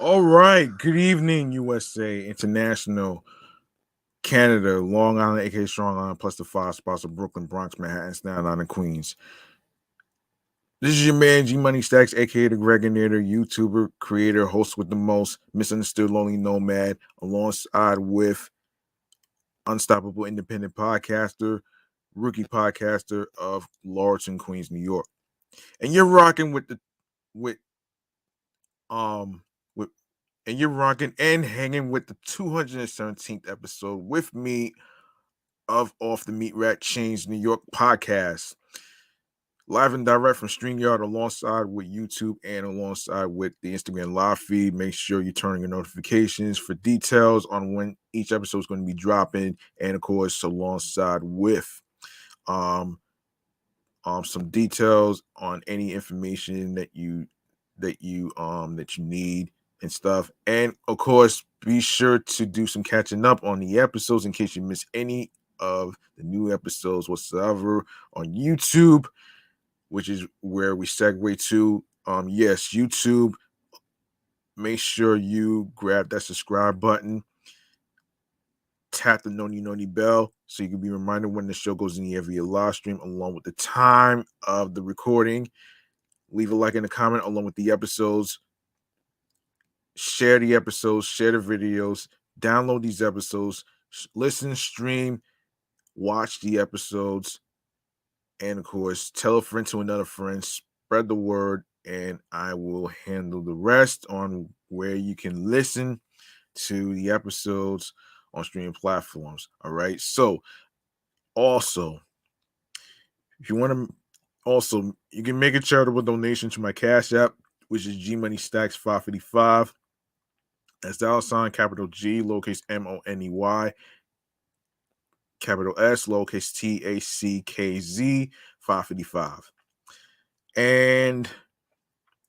All right. Good evening, USA, International, Canada, Long Island, aka Strong Island, plus the five spots of Brooklyn, Bronx, Manhattan, Staten Island, and Queens. This is your man G Money Stacks, aka the Gregonator, YouTuber, creator, host with the most, misunderstood lonely nomad, alongside with unstoppable independent podcaster, rookie podcaster of Lawrence, Queens, New York. And you're rocking with um with and you're rocking and hanging with the 217th episode with me of Off the Meat Rack Chainz New York podcast. Live and direct from StreamYard alongside with YouTube and alongside with the Instagram live feed. Make sure you turn on your notifications for details on when each episode is going to be dropping. And of course, alongside with um some details on any information that you need and stuff. And of course, be sure to do some catching up on the episodes in case you miss any of the new episodes whatsoever on YouTube, which is where we segue to. Yes, YouTube. Make sure you grab that subscribe button, tap the noni bell so you can be reminded when the show goes in the air via live stream, along with the time of the recording. Leave a like in the comment along with the episodes. Share the episodes, share the videos, download these episodes, listen, stream, watch the episodes, and of course, tell a friend to another friend, spread the word, and I will handle the rest on where you can listen to the episodes on streaming platforms. All right. So, also, if you want to, you can make a charitable donation to my Cash App, which is G Money Stacks 555. That's $ capital G, lowercase MONEY, capital S, lowercase TACKZ 555. And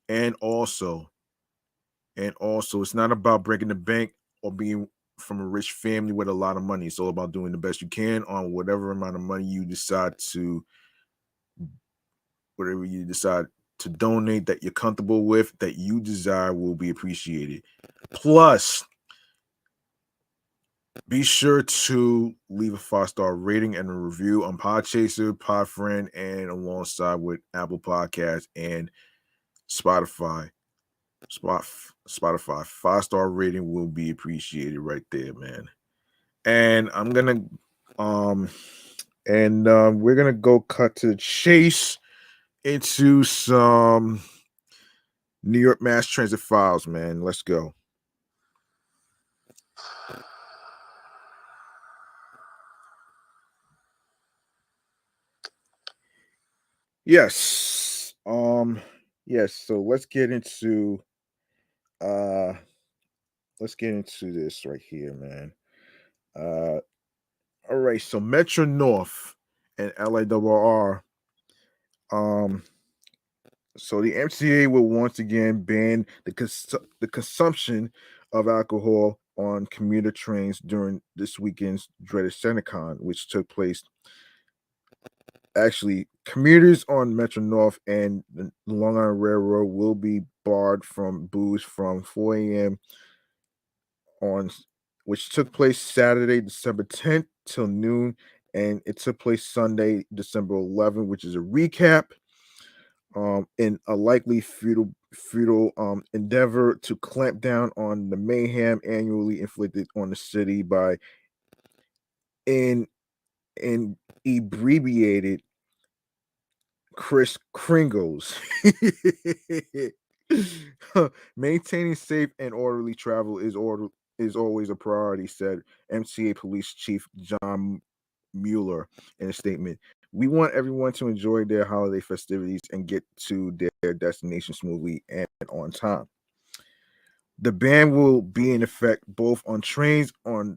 and also, it's not about breaking the bank or being from a rich family with a lot of money. It's all about doing the best you can on whatever you decide to donate that you're comfortable with, that you desire will be appreciated. Plus, be sure to leave a 5-star rating and a review on Podchaser, Podfriend, and alongside with Apple Podcasts and Spotify. Spotify 5-star rating will be appreciated right there, man. And we're gonna go cut to the chase into some New York Mass Transit files, man. Let's go. Yes. Yes, so uh let's get into this right here, man. Uh all right, so Metro North and LARR. Um so the MTA will once again ban the consumption of alcohol on commuter trains during this weekend's dreaded CenterCon, which took place. Actually, commuters on Metro North and the Long Island Railroad will be barred from booze from 4 a.m. on which took place Saturday, December 10th till noon, and it took place Sunday, December 11th, which is a recap in a likely futile endeavor to clamp down on the mayhem annually inflicted on the city by in abbreviated Chris Kringles. Maintaining safe and orderly travel is always a priority, said MTA Police Chief John Mueller in a statement. We want everyone to enjoy their holiday festivities and get to their destination smoothly and on time. The ban will be in effect both on trains on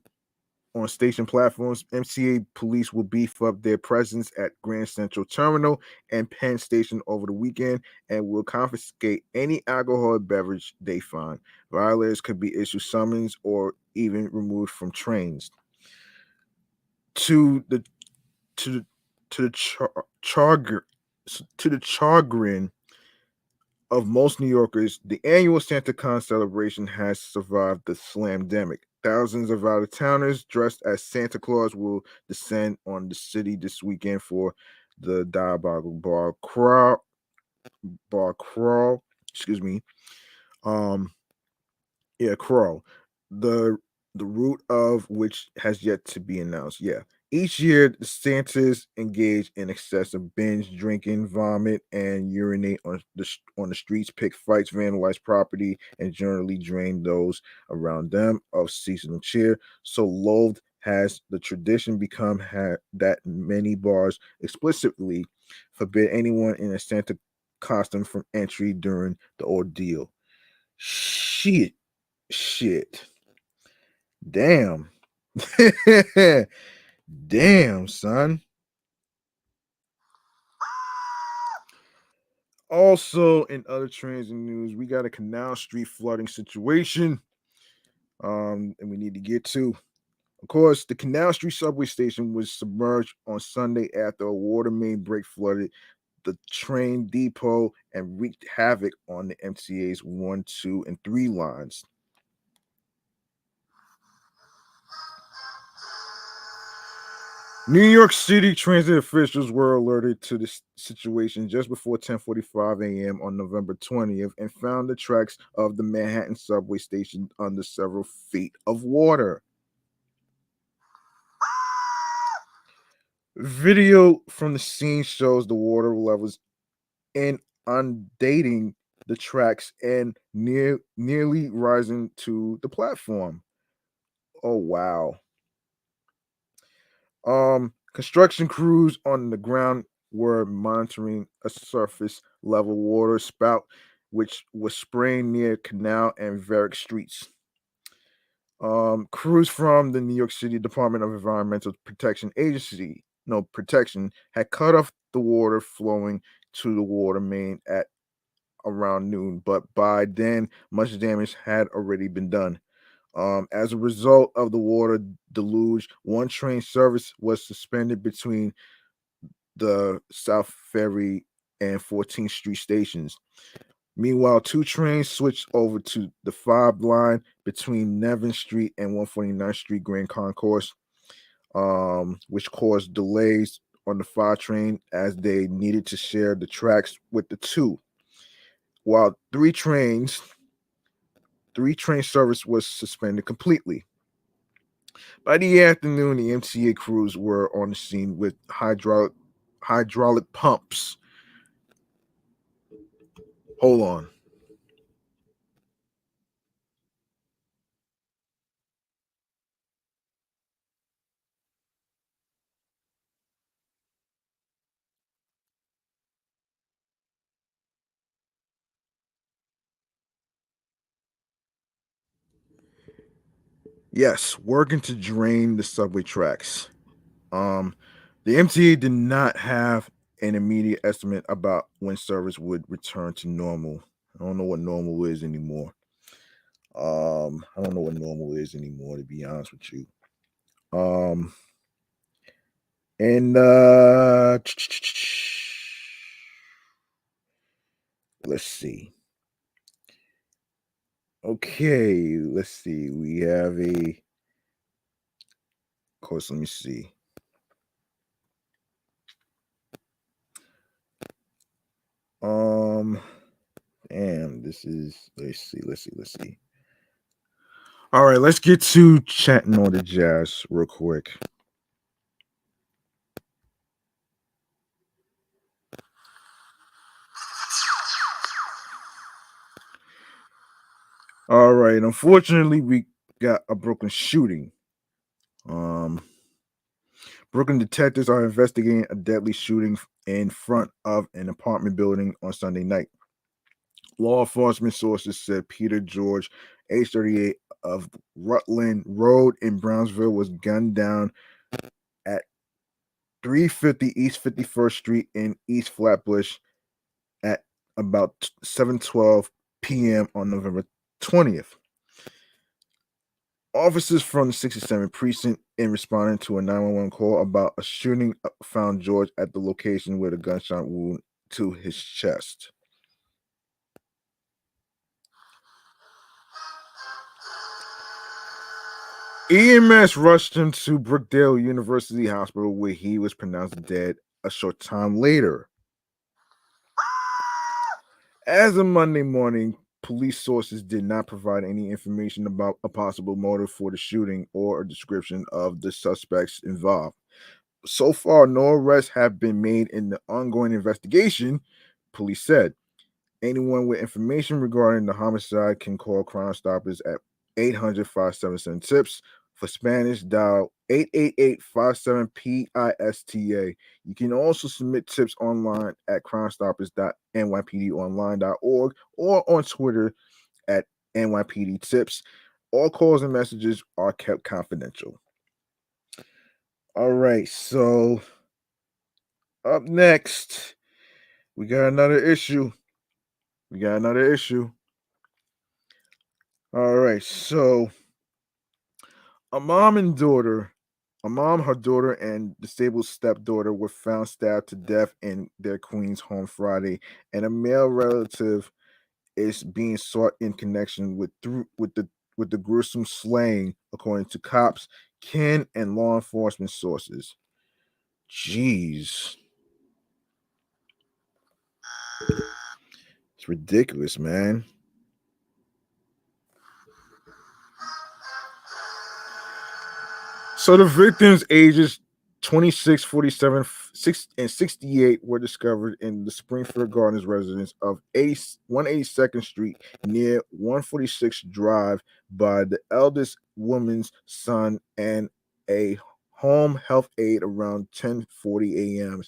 station platforms. MTA police will beef up their presence at Grand Central Terminal and Penn Station over the weekend and will confiscate any alcoholic beverage they find. Violators could be issued summons or even removed from trains. To the to the to the chagrin of most New Yorkers, the annual SantaCon celebration has survived the slamdemic. Thousands of out of towners dressed as Santa Claus will descend on the city this weekend for the diabolical bar crawl. Excuse me. Um, Yeah, Crow. The the route of which has yet to be announced. Yeah. Each year, the Santas engage in excessive binge drinking, vomit, and urinate on the streets, pick fights, vandalize property, and generally drain those around them of seasonal cheer. So loathed has the tradition become that many bars explicitly forbid anyone in a Santa costume from entry during the ordeal. Shit. Shit. Damn. Damn, son. Also, in other transit news, we got a Canal Street flooding situation. And we need to get to. Of course, the Canal Street subway station was submerged on Sunday after a water main break flooded the train depot and wreaked havoc on the MTA's 1, 2, and 3 lines. New York City transit officials were alerted to this situation just before 10:45 a.m. on November 20th and found the tracks of the Manhattan subway station under several feet of water. Video from the scene shows the water levels inundating the tracks and nearly rising to the platform. Oh wow. Construction crews on the ground were monitoring a surface level water spout which was spraying near Canal and Varick streets. Crews from the New York City Department of Environmental Protection Agency, no protection, had cut off the water flowing to the water main at around noon, but by then much damage had already been done. As a result of the water deluge, one train service was suspended between the South Ferry and 14th Street stations. Meanwhile, two trains switched over to the 5 line between Nevin Street and 149th Street Grand Concourse, which caused delays on the 5 train as they needed to share the tracks with the 2. While three train service was suspended completely. By the afternoon, the MTA crews were on the scene with hydraulic pumps. Hold on. Yes, working to drain the subway tracks. Um, the MTA did not have an immediate estimate about when service would return to normal. I don't know what normal is anymore. I don't know what normal is anymore, to be honest with you. Um, and let's see. Okay, let's see. We have of course, let me see. Um, Damn, this is, let's see. All right, let's get to chatting on the jazz real quick. All right, unfortunately, we got a Brooklyn shooting. Um, Brooklyn detectives are investigating a deadly shooting in front of an apartment building on Sunday night. Law enforcement sources said Peter George, age 38, of Rutland Road in Brownsville, was gunned down at 350 East 51st Street in East Flatbush at about 7:12 p.m. on November 20th. Officers from the 67th precinct, in responding to a 911 call about a shooting, found George at the location with a gunshot wound to his chest. EMS rushed him to Brookdale University Hospital, where he was pronounced dead a short time later. As of Monday morning, police sources did not provide any information about a possible motive for the shooting or a description of the suspects involved. So far, no arrests have been made in the ongoing investigation, police said. Anyone with information regarding the homicide can call Crime Stoppers at 800-577-TIPS. For Spanish, dial 888-57-PISTA. You can also submit tips online at crimestoppers.nypdonline.org or on Twitter at NYPD All calls and messages are kept confidential. All right, so up next, we got another issue. All right, so a mom, her daughter, and disabled stepdaughter were found stabbed to death in their Queens home Friday, and a male relative is being sought in connection with the gruesome slaying, according to cops, kin, and law enforcement sources. Jeez, it's ridiculous, man. So the victims, ages 26, 47, 6, and 68, were discovered in the Springfield Gardens residence of 182nd Street near 146th Drive by the eldest woman's son and a home health aide around 10:40 a.m.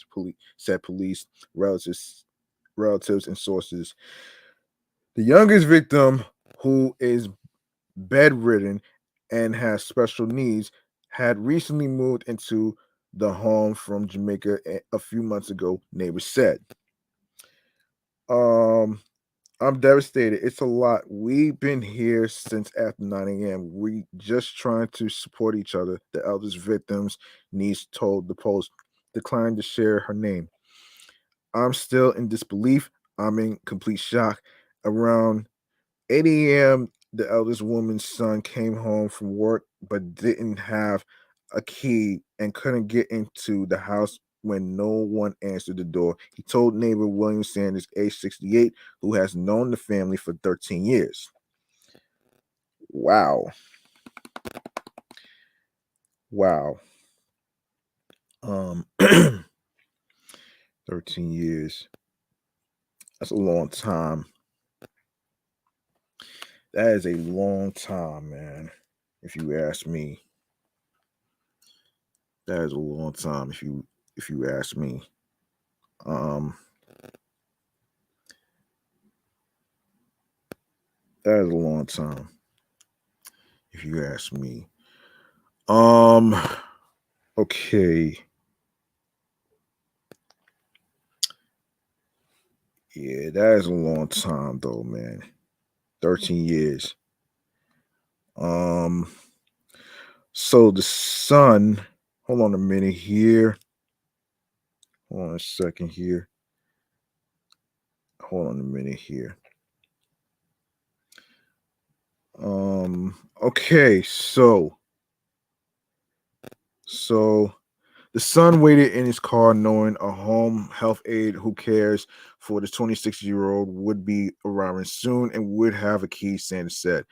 Said police relatives and sources. The youngest victim, who is bedridden and has special needs, had recently moved into the home from Jamaica a few months ago, neighbors said. Um, I'm devastated. It's a lot. We've been here since after 9 a.m. We just trying to support each other. The eldest victim's niece told the Post, declined to share her name. I'm still in disbelief. I'm in complete shock. Around 8 a.m., the eldest woman's son came home from work but didn't have a key and couldn't get into the house when no one answered the door. He told neighbor William Sanders, age 68, who has known the family for 13 years. Wow. Wow. 13 years. That's a long time. That is a long time, man. If you ask me. That is a long time if you ask me. Um that is a long time if you ask me. Um okay. Yeah, that is a long time though, man. 13 years. Um so the son, hold on a minute here. Hold on a second here. Hold on a minute here. Okay, so the son waited in his car knowing a home health aide who cares for the 26-year-old would be arriving soon and would have a key, Sanders said.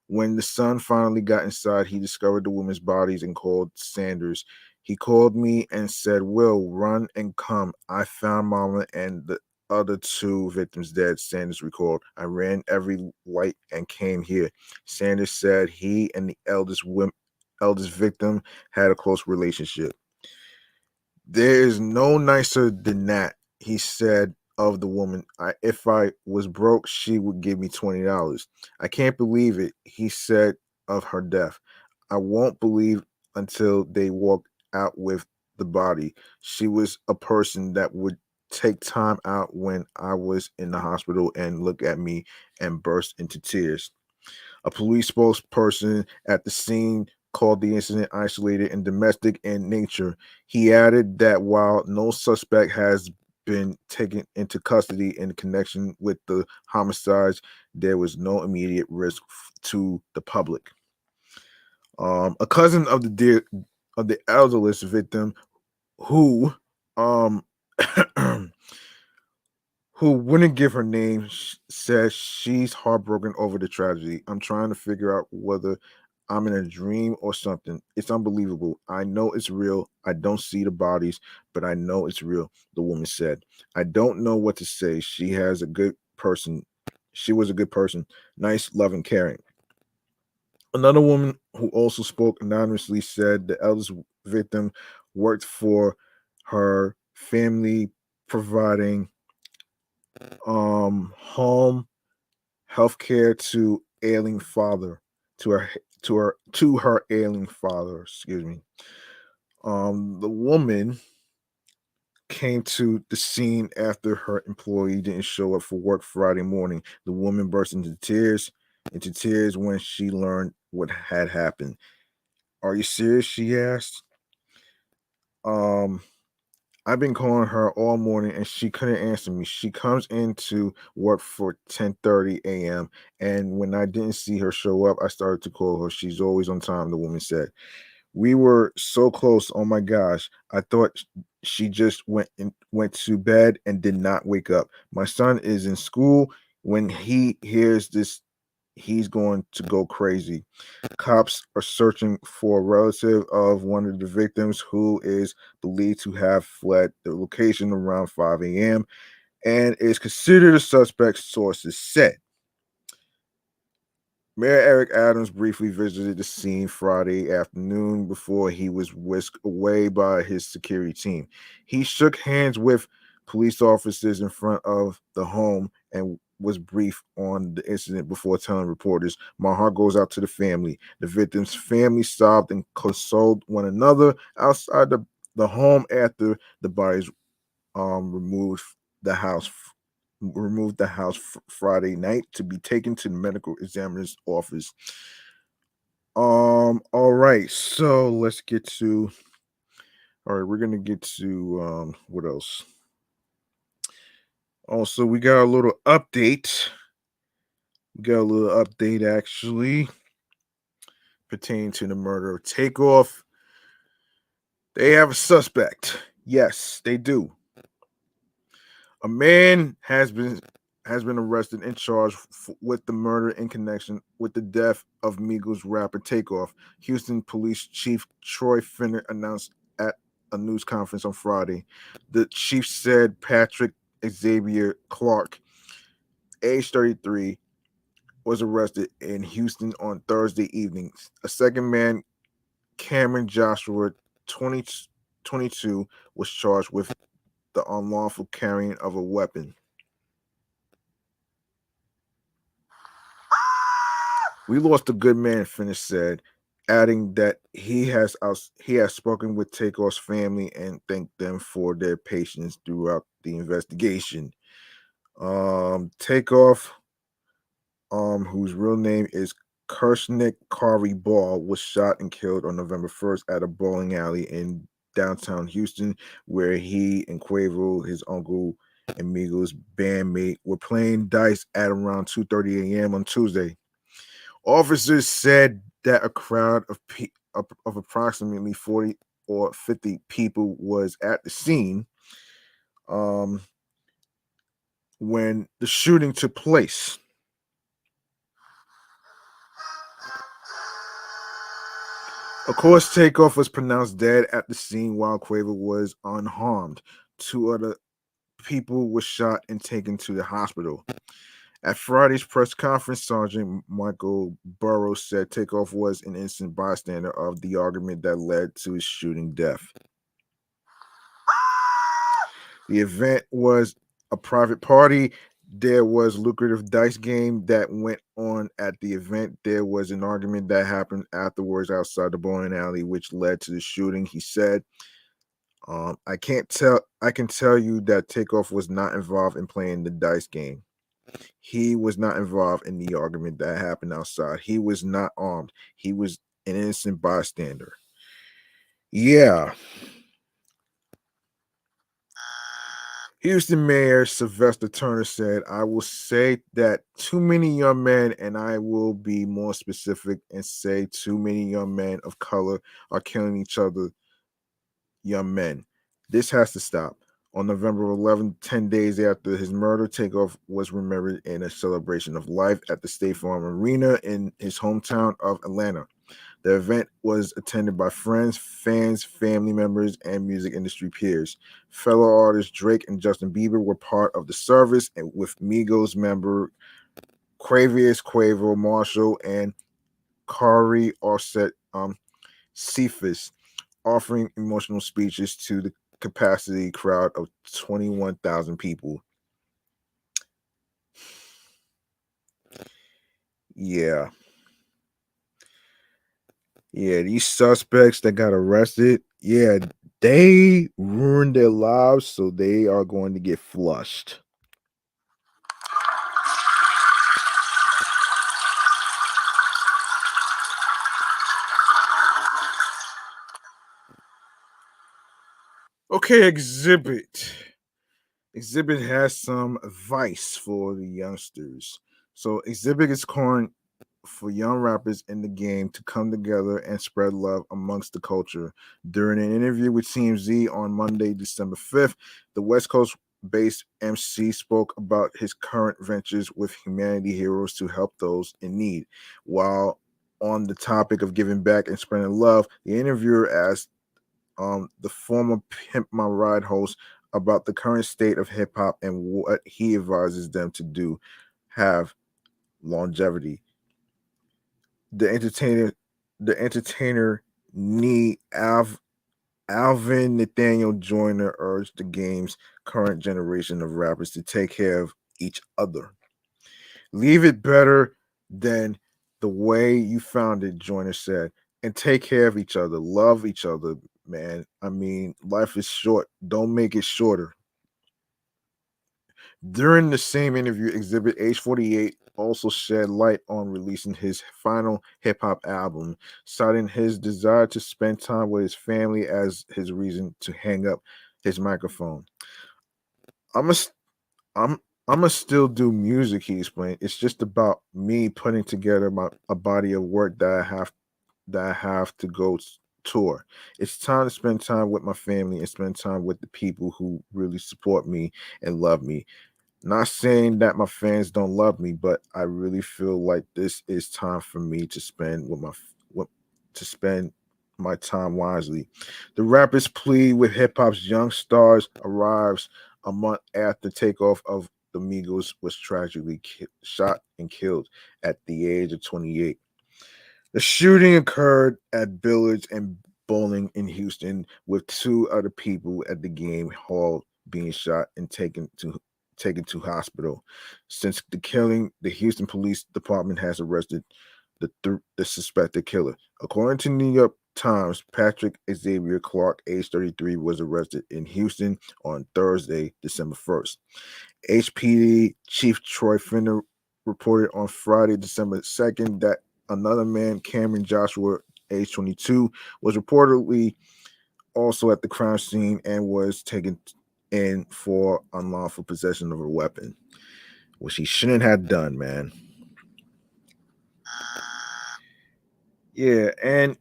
When the son finally got inside, he discovered the woman's bodies and called Sanders. He called me and said, Will, run and come. I found Mama and the other two victims dead, Sanders recalled. I ran every light and came here. Sanders said he and the eldest victim had a close relationship. There is no nicer than that, he said of the woman. If I was broke, she would give me $20. I can't believe it, he said of her death. I won't believe until they walk out with the body. She was a person that would take time out when I was in the hospital and look at me and burst into tears. A police spokesperson at the scene called the incident isolated and domestic in nature. He added that while no suspect has been taken into custody in connection with the homicides, there was no immediate risk to the public. A cousin of the elderless victim who um who wouldn't give her name says she's heartbroken over the tragedy. I'm trying to figure out whether I'm in a dream or something. It's unbelievable. I know it's real. I don't see the bodies, but I know it's real, the woman said. I don't know what to say. She was a good person, nice, loving, caring. Another woman who also spoke anonymously said the eldest victim worked for her family, providing home health care to ailing father to her ailing father, excuse me. The woman came to the scene after her employee didn't show up for work Friday morning. The woman burst into tears when she learned what had happened. Are you serious? She asked. Um, I've been calling her all morning and she couldn't answer me. She comes into work for 10:30 a.m. and when I didn't see her show up, I started to call her. She's always on time, the woman said. We were so close. Oh my gosh. I thought she just went to bed and did not wake up. My son is in school. When he hears this, he's going to go crazy. Cops are searching for a relative of one of the victims who is believed to have fled the location around 5 a.m. and is considered a suspect, sources said. Mayor Eric Adams briefly visited the scene Friday afternoon before he was whisked away by his security team. He shook hands with police officers in front of the home and was brief on the incident before telling reporters, "My heart goes out to the family." The victim's family sobbed and consoled one another outside the home after the bodies removed the house Friday night to be taken to the medical examiner's office. All right, so let's get to all right, we're gonna get to what else? Also, we got a little update. We got a little update actually pertaining to the murder of Takeoff. They have a suspect. Yes, they do. A man has been arrested and charged with the murder in connection with the death of Migos rapper Takeoff. Houston Police Chief Troy Finner announced at a news conference on Friday. The chief said Patrick Xavier Clark, age 33, was arrested in Houston on Thursday evening. A second man, Cameron Joshua, 20, 22, was charged with the unlawful carrying of a weapon. We lost a good man, Finnish said, adding that he has spoken with Takeoff's family and thanked them for their patience throughout the investigation. Takeoff, whose real name is Kershnik Kari Ball, was shot and killed on November 1st at a bowling alley in downtown Houston, where he and Quavo, his uncle and Migos bandmate, were playing dice at around 2:30 a.m. on Tuesday. Officers said that a crowd of approximately 40 or 50 people was at the scene um, when the shooting took place. Of course, Takeoff was pronounced dead at the scene while Quavo was unharmed. Two other people were shot and taken to the hospital. At Friday's press conference, Sergeant Michael Burrows said Takeoff was an innocent bystander of the argument that led to his shooting death. The event was a private party. There was lucrative dice game that went on at the event. There was an argument that happened afterwards outside the bowling alley, which led to the shooting. He said, I can't tell I can tell you that Takeoff was not involved in playing the dice game. He was not involved in the argument that happened outside. He was not armed. He was an innocent bystander. Yeah. Houston Mayor Sylvester Turner said, I will say that too many young men, and I will be more specific and say too many young men of color are killing each other, young men. This has to stop. On November 11th, 10 days after his murder, Takeoff was remembered in a celebration of life at the State Farm Arena in his hometown of Atlanta. The event was attended by friends, fans, family members, and music industry peers. Fellow artists Drake and Justin Bieber were part of the service, and with Migos member Quavius, Quavo, Marshall, and Kari Offset Cephas offering emotional speeches to the capacity crowd of 21,000 people. Yeah. Yeah, these suspects that got arrested, yeah, they ruined their lives, so they are going to get flushed. Okay, Exhibit. Exhibit has some advice for the youngsters. So Exhibit is calling for young rappers in the game to come together and spread love amongst the culture. During an interview with TMZ on Monday, December 5th, the West Coast based MC spoke about his current ventures with Humanity Heroes to help those in need. While on the topic of giving back and spreading love, the interviewer asked the former Pimp My Ride host about the current state of hip hop and what he advises them to do have longevity. The entertainer, the entertainer Nee Alvin Nathaniel Joyner urged the game's current generation of rappers to take care of each other. Leave it better than the way you found it, Joyner said, and take care of each other. Love each other, man. I mean, life is short. Don't make it shorter. During the same interview, Exhibit H48 also shed light on releasing his final hip hop album, citing his desire to spend time with his family as his reason to hang up his microphone. I'm a, I'm I'm gonna still do music, he explained. It's just about me putting together a body of work that I have to go tour. It's time to spend time with my family and spend time with the people who really support me and love me. Not saying that my fans don't love me, but I really feel like this is time for me to spend with, to spend my time wisely. The rapper's plea with hip hop's young stars arrives a month after takeoff of the Migos was tragically shot and killed at the age of 28. The shooting occurred at Village and Bowling in Houston, with two other people at the game hall being shot and taken to hospital. Since the killing, the Houston Police Department has arrested the suspected killer. According to New York Times, Patrick Xavier Clark, age 33, was arrested in Houston on Thursday, December 1st. HPD Chief Troy Finner reported on Friday, December 2nd, that another man, Cameron Joshua, age 22, was reportedly also at the crime scene and was taken in for unlawful possession of a weapon, which he shouldn't have done, man. Yeah, and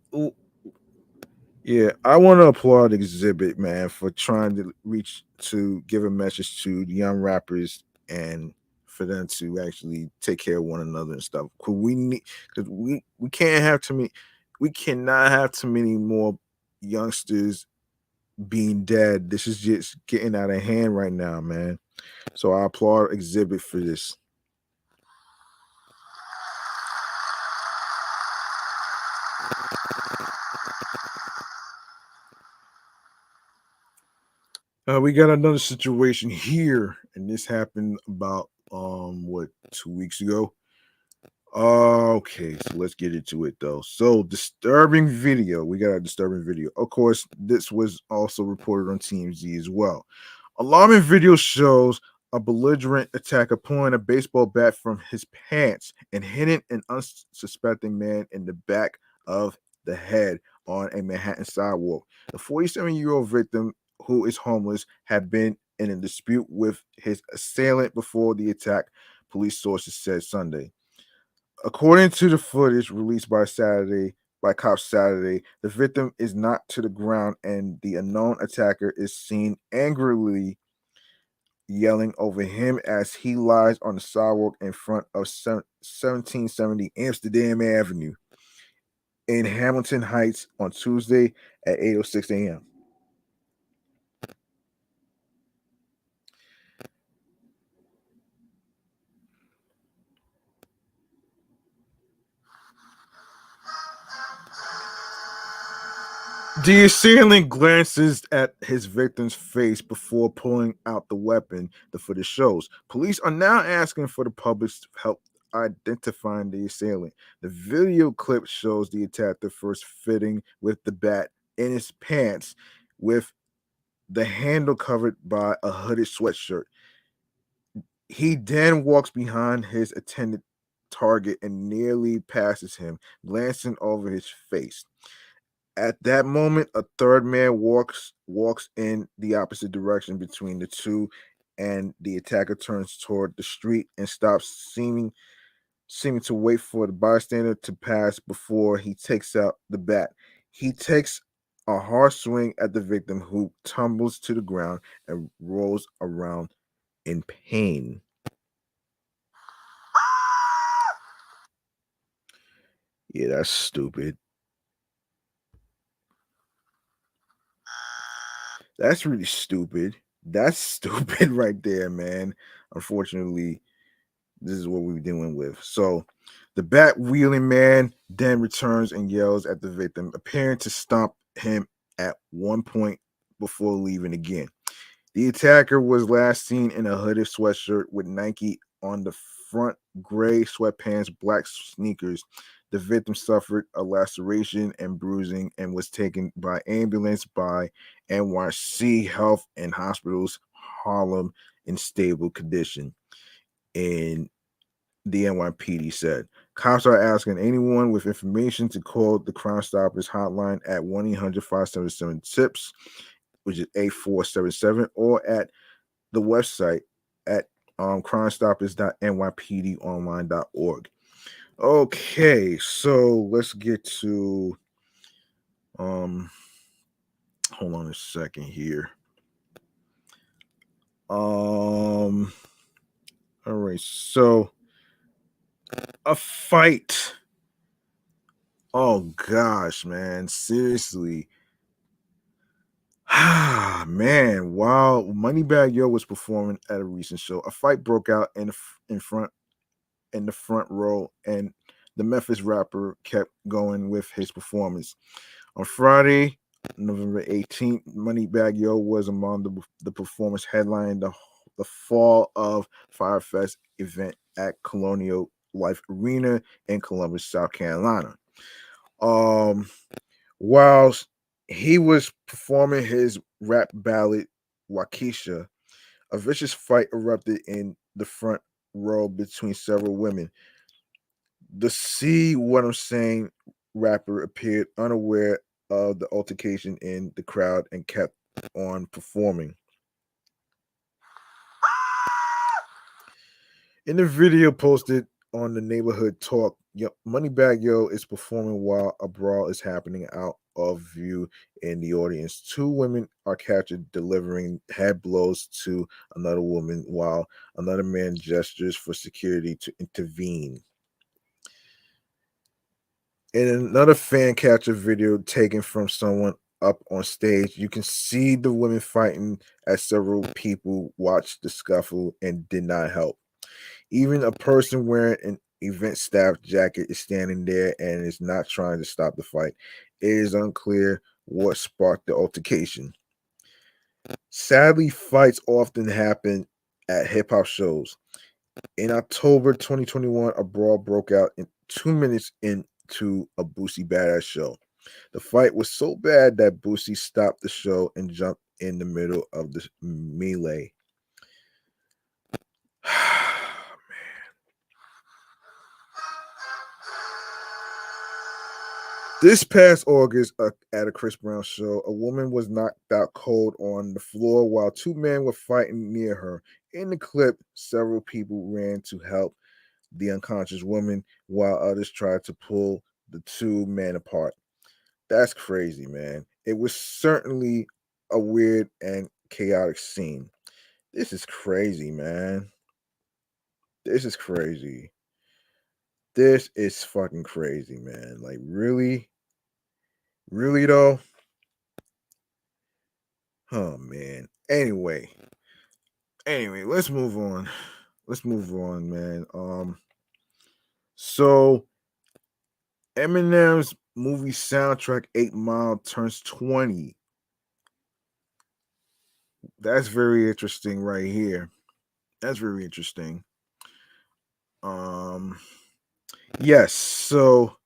yeah, I want to applaud Exhibit, man, for trying to reach to give a message to the young rappers and for them to actually take care of one another and stuff. Cause we need, cause we can't have too many, we cannot have too many more youngsters being dead. This is just getting out of hand right now, man. So I applaud Exhibit for this. We got another situation here, and this happened about what 2 weeks ago. Okay, so let's get into it though. So, disturbing video. We got a disturbing video. Of course, this was also reported on TMZ as well. Alarming video shows a belligerent attacker pulling a baseball bat from his pants and hitting an unsuspecting man in the back of the head on a Manhattan sidewalk. The 47-year-old victim, who is homeless, had been in a dispute with his assailant before the attack, police sources said Sunday. According to the footage released by cops Saturday, the victim is knocked to the ground and the unknown attacker is seen angrily yelling over him as he lies on the sidewalk in front of 1770 Amsterdam Avenue in Hamilton Heights on Tuesday at 8:06 a.m. The assailant glances at his victim's face before pulling out the weapon, the footage shows. Police are now asking for the public's help identifying the assailant. The video clip shows the attacker first fitting with the bat in his pants with the handle covered by a hooded sweatshirt. He then walks behind his intended target and nearly passes him, glancing over his face. At that moment, a third man walks in the opposite direction between the two, and the attacker turns toward the street and stops, seeming to wait for the bystander to pass before he takes out the bat. He takes a hard swing at the victim, who tumbles to the ground and rolls around in pain. Yeah, that's stupid. That's really stupid. That's stupid right there, man. Unfortunately, this is what we're dealing with. So the bat wheeling man then returns and yells at the victim, appearing to stomp him at one point before leaving again. The attacker was last seen in a hooded sweatshirt with Nike on the front, gray sweatpants, black sneakers. The victim suffered a laceration and bruising and was taken by ambulance by NYC Health and Hospitals Harlem in stable condition. And the NYPD said cops are asking anyone with information to call the Crime Stoppers hotline at 1-800-577-TIPS, which is 8477, or at the website at crimestoppers.nypdonline.org. Okay, so let's get to hold on a second here. All right, so a fight. Oh gosh, man, seriously. Man, while Moneybagg Yo was performing at a recent show, a fight broke out in the front row, and the Memphis rapper kept going with his performance. On Friday, November 18th, Moneybagg Yo was among the performers headlining the Fall of Firefest event at Colonial Life Arena in Columbus, South Carolina. Whilst he was performing his rap ballad Waukesha, a vicious fight erupted in the front row between several women. The See What I'm Saying rapper appeared unaware of the altercation in the crowd and kept on performing. In the video posted on the Neighborhood Talk, Moneybagg Yo is performing while a brawl is happening out of view in the audience. Two women are captured delivering head blows to another woman while another man gestures for security to intervene. In another fan capture video taken from someone up on stage, you can see the women fighting as several people watched the scuffle and did not help. Even a person wearing an event staff jacket is standing there and is not trying to stop the fight. It is unclear what sparked the altercation. Sadly, fights often happen at hip hop shows. In October 2021, a brawl broke out in 2 minutes into a Boosie Badass show. The fight was so bad that Boosie stopped the show and jumped in the middle of the melee. This past August, at a Chris Brown show, a woman was knocked out cold on the floor while two men were fighting near her. In the clip, several people ran to help the unconscious woman while others tried to pull the two men apart. That's crazy, man. It was certainly a weird and chaotic scene. This is crazy, man. This is crazy. This is fucking crazy, man. Like, really? Really, though? Oh, man. Anyway, let's move on. Let's move on, man. So Eminem's movie soundtrack 8 Mile turns 20. That's very interesting right here. That's very interesting. Um yes, so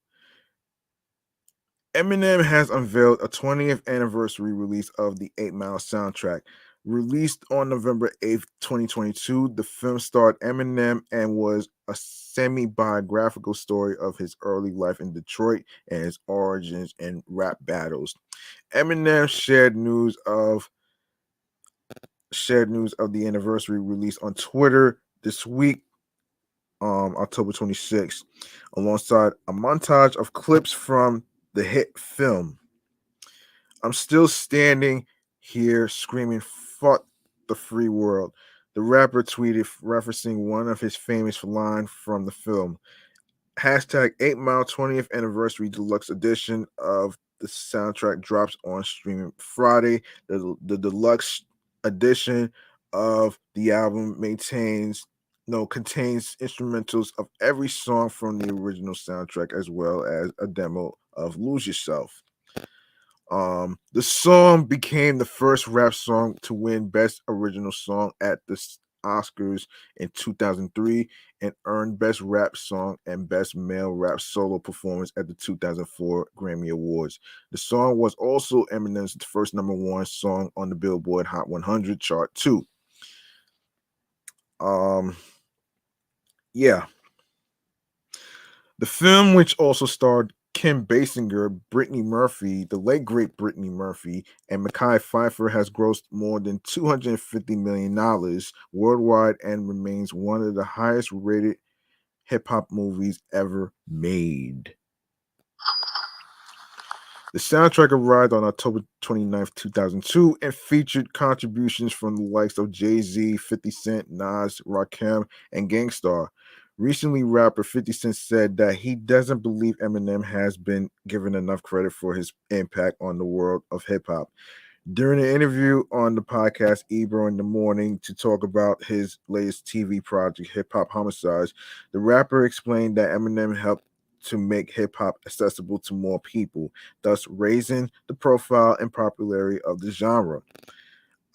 Eminem has unveiled a 20th anniversary release of the 8 Mile soundtrack. Released on November 8th, 2022, the film starred Eminem and was a semi biographical story of his early life in Detroit and his origins and rap battles. Eminem shared news of the anniversary release on Twitter this week, October 26th, alongside a montage of clips from the hit film. I'm still standing here screaming, fuck the free world. The rapper tweeted, referencing one of his famous lines from the film. Hashtag 8 Mile 20th Anniversary Deluxe Edition of the soundtrack drops on streaming Friday. The deluxe edition of the album contains instrumentals of every song from the original soundtrack as well as a demo of Lose Yourself. The song became the first rap song to win Best Original Song at the Oscars in 2003 and earned Best Rap Song and Best Male Rap Solo Performance at the 2004 Grammy Awards. The song was also Eminem's first number one song on the Billboard Hot 100 chart too. Um, yeah, the film, which also starred Kim Basinger, Brittany Murphy, the late great Brittany Murphy, and Mekhi Phifer, has grossed more than $250 million worldwide and remains one of the highest rated hip hop movies ever made. The soundtrack arrived on October 29th, 2002, and featured contributions from the likes of Jay-Z, 50 Cent, Nas, Rakim, and Gangstar. Recently, rapper 50 Cent said that he doesn't believe Eminem has been given enough credit for his impact on the world of hip hop. During an interview on the podcast Ebro in the Morning to talk about his latest TV project, Hip Hop Homicides, the rapper explained that Eminem helped to make hip hop accessible to more people, thus raising the profile and popularity of the genre.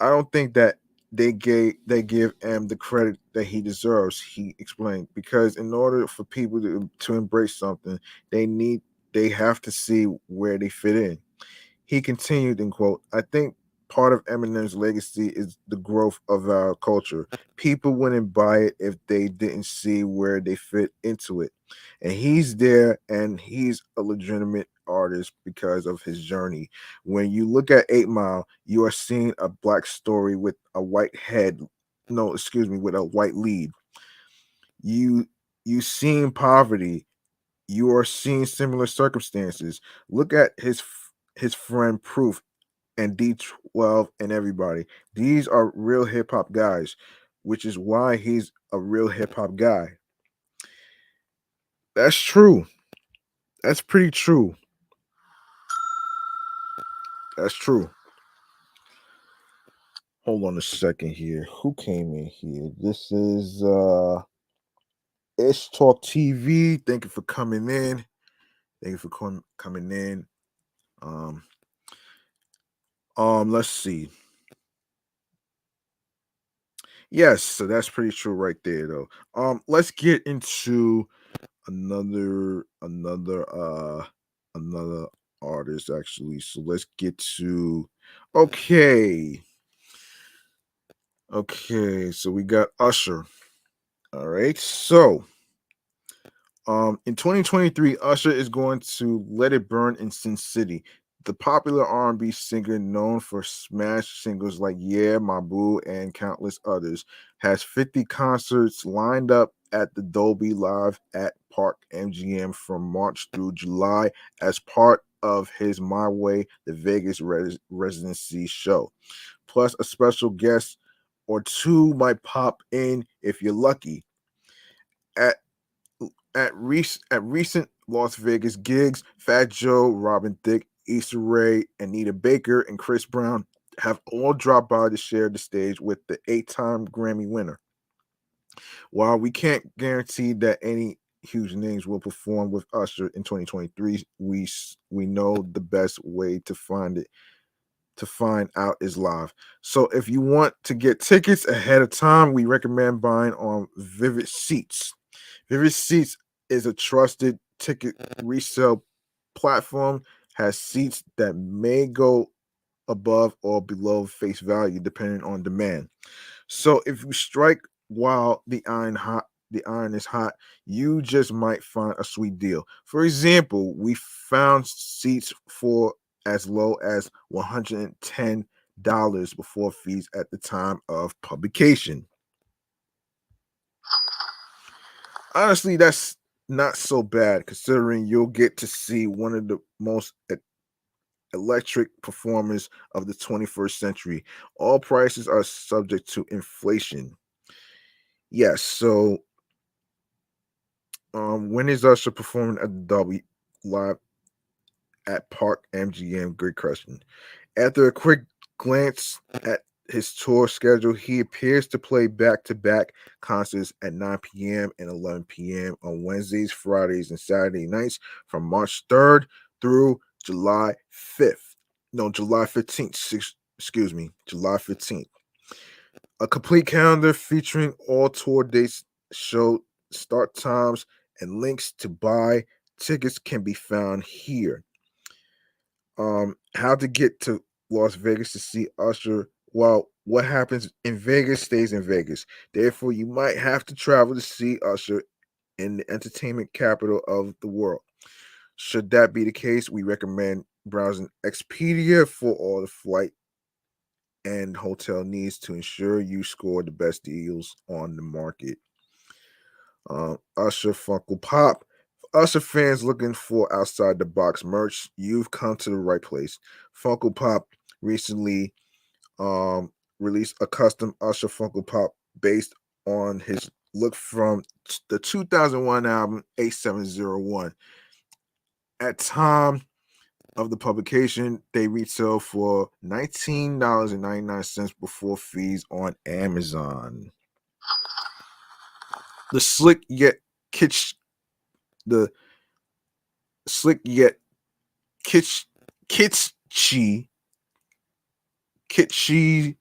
I don't think that they give him the credit that he deserves, he explained, because in order for people to embrace something, they have to see where they fit in. He continued and quote, I think part of Eminem's legacy is the growth of our culture. People wouldn't buy it if they didn't see where they fit into it. And he's there and he's a legitimate artist because of his journey. When you look at 8 Mile, you are seeing a black story with a white head. No, excuse me, with a white lead. You you seeing poverty, you are seeing similar circumstances. Look at his friend Proof and D12 and everybody. These are real hip hop guys, which is why he's a real hip hop guy. That's true. That's pretty true. That's true. Hold on a second here. Who came in here? This is Ish Talk TV. Thank you for coming in. Thank you for coming in. Um let's see. Yes, so that's pretty true right there though. Let's get into another artist actually. So let's get to okay. Okay, so we got Usher. All right. So In 2023, Usher is going to Let It Burn in Sin City. The popular R&B singer, known for smash singles like "Yeah, My Boo" and countless others, has 50 concerts lined up at the Dolby Live at Park MGM from March through July as part of his My Way, the Vegas residency show. Plus, a special guest or two might pop in if you're lucky. At recent Las Vegas gigs, Fat Joe, Robin Thicke, Issa Rae, Anita Baker, and Chris Brown have all dropped by to share the stage with the 8-time Grammy winner. While we can't guarantee that any huge names will perform with Usher in 2023, we know the best way to find out is live. So if you want to get tickets ahead of time, we recommend buying on Vivid Seats. Vivid Seats is a trusted ticket resale platform, has seats that may go above or below face value depending on demand. So if you strike while the iron is hot, you just might find a sweet deal. For example, we found seats for as low as $110 before fees at the time of publication. Honestly, that's not so bad considering you'll get to see one of the most electric performers of the 21st century. All prices are subject to inflation. Yes, so when is Usher performing at the W Live at Park MGM? Great question. After a quick glance at his tour schedule, he appears to play back-to-back concerts at 9 p.m. and 11 p.m. on Wednesdays, Fridays, and Saturday nights from March 3rd through July 5th. No, July 15th. Excuse me, July 15th. A complete calendar featuring all tour dates, show start times, and links to buy tickets can be found here. How to get to Las Vegas to see Usher? Well, what happens in Vegas stays in Vegas. Therefore, you might have to travel to see Usher in the entertainment capital of the world. Should that be the case, we recommend browsing Expedia for all the flight and hotel needs to ensure you score the best deals on the market. Usher Funko Pop. Usher fans looking for outside the box merch, you've come to the right place. Funko Pop recently released a custom Usher Funko Pop based on his look from the 2001 album 8701. At time of the publication, they retail for $19.99 before fees on Amazon. The slick yet kitsch the slick yet kitschy kitschy's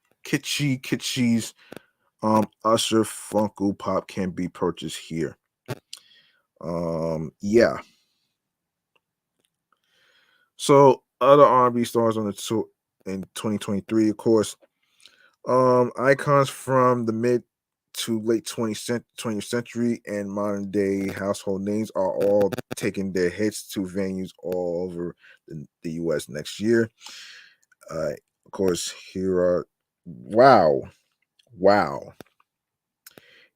Usher Funko Pop can be purchased here. Yeah. So other R&B stars on the tour in 2023, of course. Icons from the mid to late 20th century and modern day household names are all taking their hits to venues all over the US next year. Of course, here are wow, wow.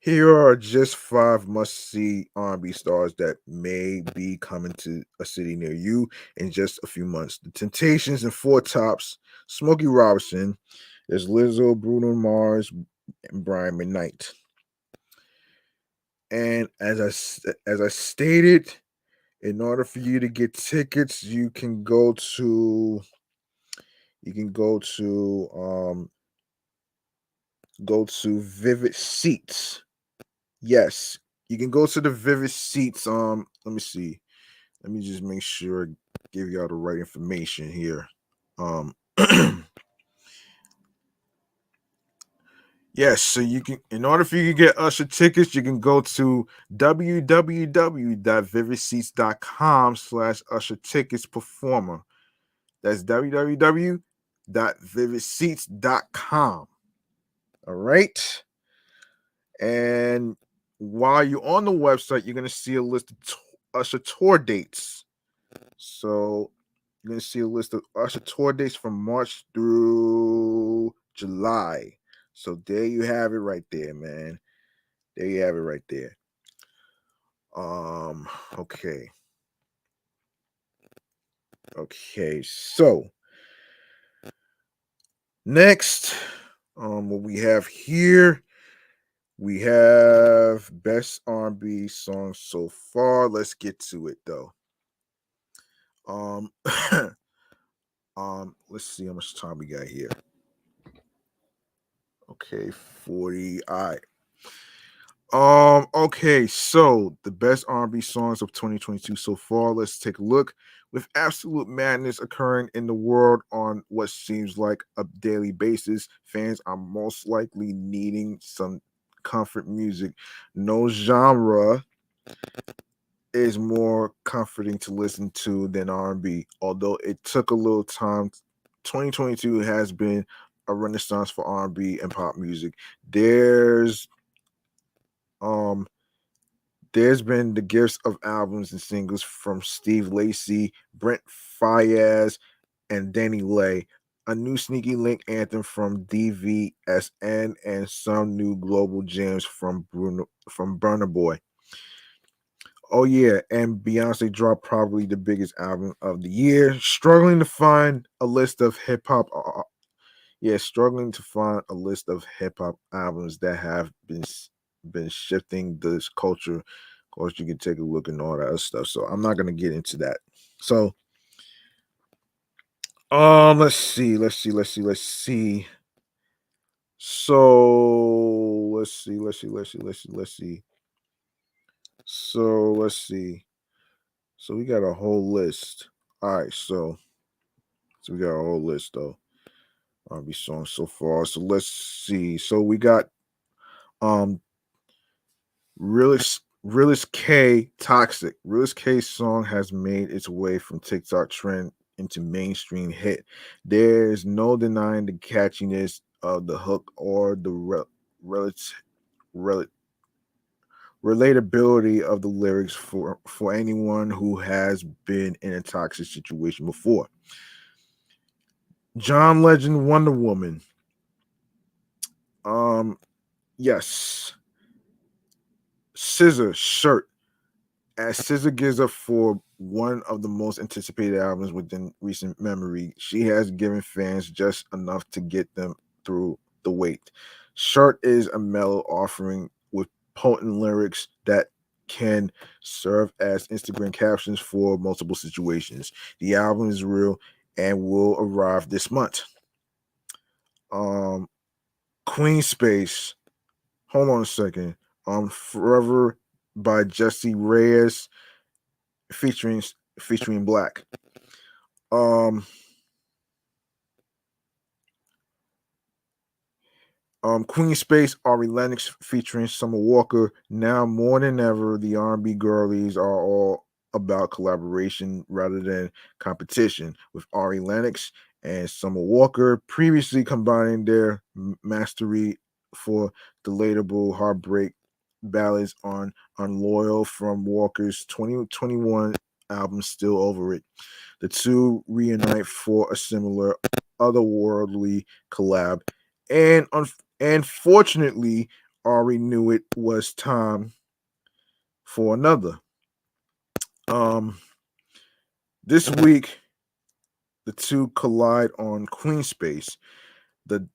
Here are just 5 must-see R&B stars that may be coming to a city near you in just a few months. The Temptations and Four Tops, Smokey Robinson, there's Lizzo, Bruno Mars, and Brian McKnight. And as I stated, in order for you to get tickets, you can go to Vivid Seats. Yes, you can go to the Vivid Seats. Let me see. Let me just make sure I give y'all the right information here. Yes, so you can, in order for you to get Usher tickets, you can go to www.vividseats.com/Usher tickets performer. That's www.vividseats.com. All right. And while you're on the website, you're gonna see a list of Usher tour dates. So you're gonna see a list of Usher tour dates from March through July. So there you have it right there, man. There you have it right there. Okay. Okay, so next, what we have here, we have best R&B song so far. Let's get to it though. Um, let's see how much time we got here. Okay, 40. All right. Okay, so the best R&B songs of 2022 so far. Let's take a look. With absolute madness occurring in the world on what seems like a daily basis, fans are most likely needing some comfort music. No genre is more comforting to listen to than R&B. Although it took a little time, 2022 has been a renaissance for R&B and pop music. Um there's been the gifts of albums and singles from Steve Lacy, Brent Fayez, and Danny Lay, a new sneaky link anthem from DVSN, and some new global gems from Burna Boy. Oh yeah, and Beyonce dropped probably the biggest album of the year. Struggling to find a list of hip hop. Struggling to find a list of hip hop albums that have been shifting this culture. Of course, you can take a look and all that other stuff. So I'm not gonna get into that. So let's see. So let's see. So let's see. So we got a whole list. All right, so we got a whole list though. R&B songs so far. So let's see. So we got um Realist K Toxic. Realist K song has made its way from TikTok trend into mainstream hit. There's no denying the catchiness of the hook or the relative rel- relatability of the lyrics for anyone who has been in a toxic situation before. John Legend Wonder Woman. Um yes. Scissor Shirt, as SZA gives up for one of the most anticipated albums within recent memory. She has given fans just enough to get them through the wait. Shirt is a mellow offering with potent lyrics that can serve as Instagram captions for multiple situations. The album is real and will arrive this month. Um, Queen Space. Hold on a second. Forever by Jesse Reyes featuring featuring Black. Um, Queen Space, Ari Lennox featuring Summer Walker. Now more than ever, the R&B girlies are all about collaboration rather than competition. With Ari Lennox and Summer Walker previously combining their mastery for delatable heartbreak ballads on Unloyal from Walker's 2021 album Still Over It. The two reunite for a similar otherworldly collab, and fortunately, Ari knew it was time for another. Um, this week, the two collide on Queen Space, the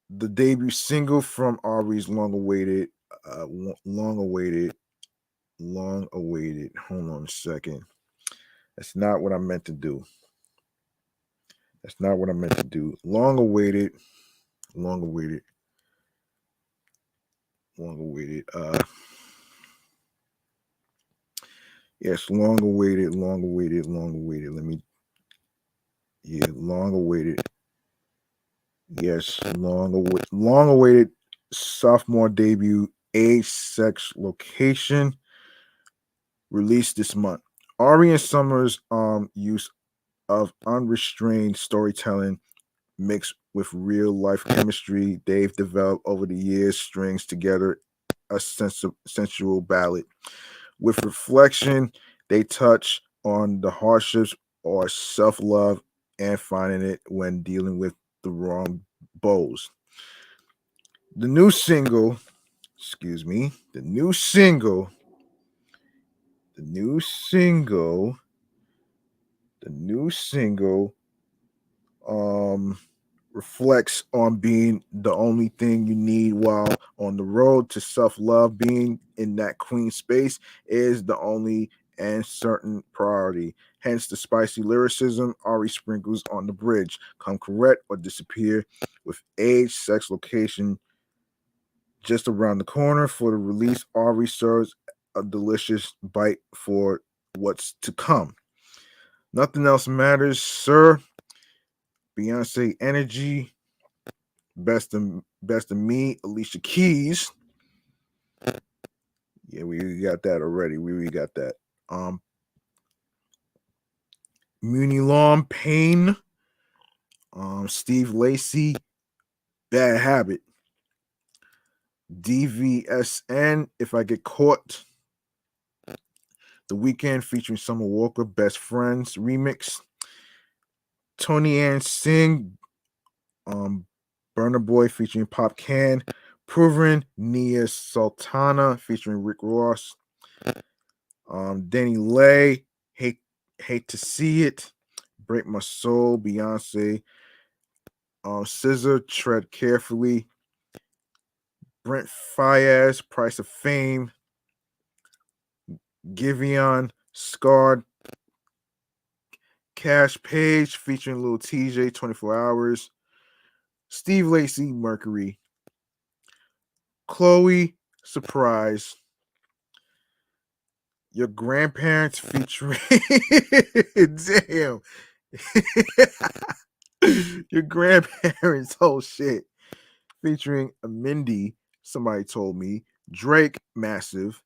the debut single from Ari's uh, long awaited, long awaited. Hold on a second. That's not what I meant to do. That's not what I meant to do. Long awaited, long awaited. Yes, long awaited, long awaited, long awaited. Long awaited. Yes, long awaited sophomore debut. Age, sex, location released this month. Ari and Summers' use of unrestrained storytelling mixed with real life chemistry they've developed over the years strings together a sensual ballad. With reflection, they touch on the hardships or self-love and finding it when dealing with the wrong bows. The new single, excuse me, the new single, the new single um reflects on being the only thing you need while on the road to self-love. Being in that queen space is the only and certain priority. Hence the spicy lyricism Ari sprinkles on the bridge. Come correct or disappear with age, sex, location just around the corner. For the release, Ari serves a delicious bite for what's to come. Nothing else matters, sir. Beyonce energy. Best of me, Alicia Keys. Yeah, we got that already. We got that. Muni Long, Pain. Steve Lacy, Bad Habit. DVSN, If I Get Caught. The Weekend featuring Summer Walker, Best Friends remix. Tony Ann Singh, Burner Boy featuring Pop Can. Proven, Nia Sultana featuring Rick Ross. Danny Lay, hate to see it. Break My Soul, Beyonce. Scissor, Tread Carefully. Brent Fayez, Price of Fame. Giveon, Scarred. Cash Page featuring Lil TJ, 24 Hours. Steve Lacy, Mercury. Chloe, Surprise. Your Grandparents featuring damn. Your Grandparents, oh shit. Featuring Mindy, somebody told me. Drake, Massive.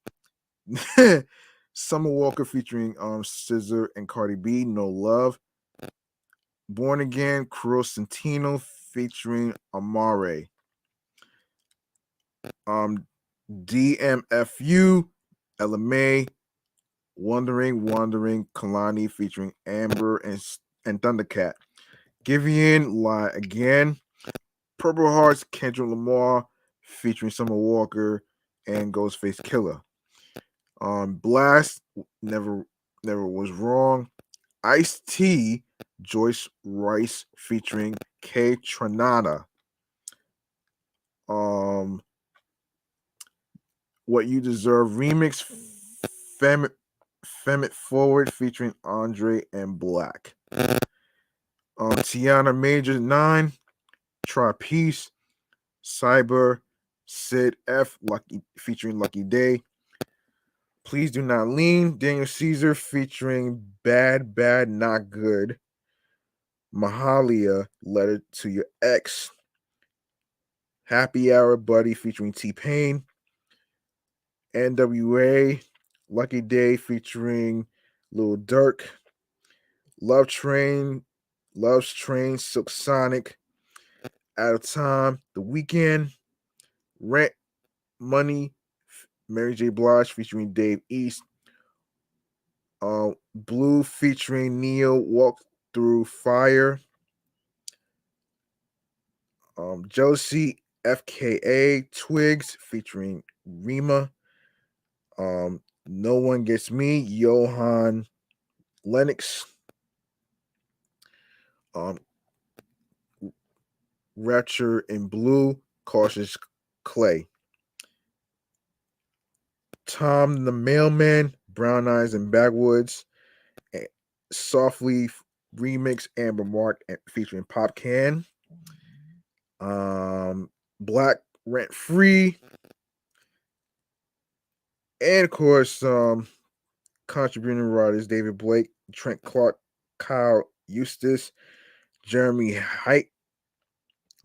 Summer Walker featuring Scissor and Cardi B, No Love. Born Again, Cruel Santino featuring Amare. DMFU, LMA, Wandering, Kalani featuring Amber and Thundercat. Giveon, Lie Again. Purple Hearts, Kendrick Lamar featuring Summer Walker and Ghostface Killer. Blast, Never Was Wrong. Ice-T, Joyce Rice featuring K Tranada. What You Deserve remix, Fem It Forward featuring Andre and Black. Tiana Major 9, Try Peace, Cyber, Sid F, Lucky featuring Lucky Day. Please Do Not Lean, Daniel Caesar featuring Bad Not Good. Mahalia, Letter to Your Ex. Happy Hour Buddy featuring T-Pain. NWA, Lucky Day featuring Lil Durk. Love's Train, Silk Sonic. Out of Time, The Weeknd. Rent, Money, Mary J. Blige featuring Dave East. Blue featuring Neo, Walk Through Fire. Jealousy, FKA, Twigs featuring Rima. No One Gets Me, Johan Lennox. Rapture in Blue, Cautious Clay. Tom the Mailman, Brown Eyes and Backwoods. Softly remix, Amber Mark featuring Pop Can. Black, Rent Free. And of course, contributing writers David Blake, Trent Clark, Kyle Eustace, Jeremy Height,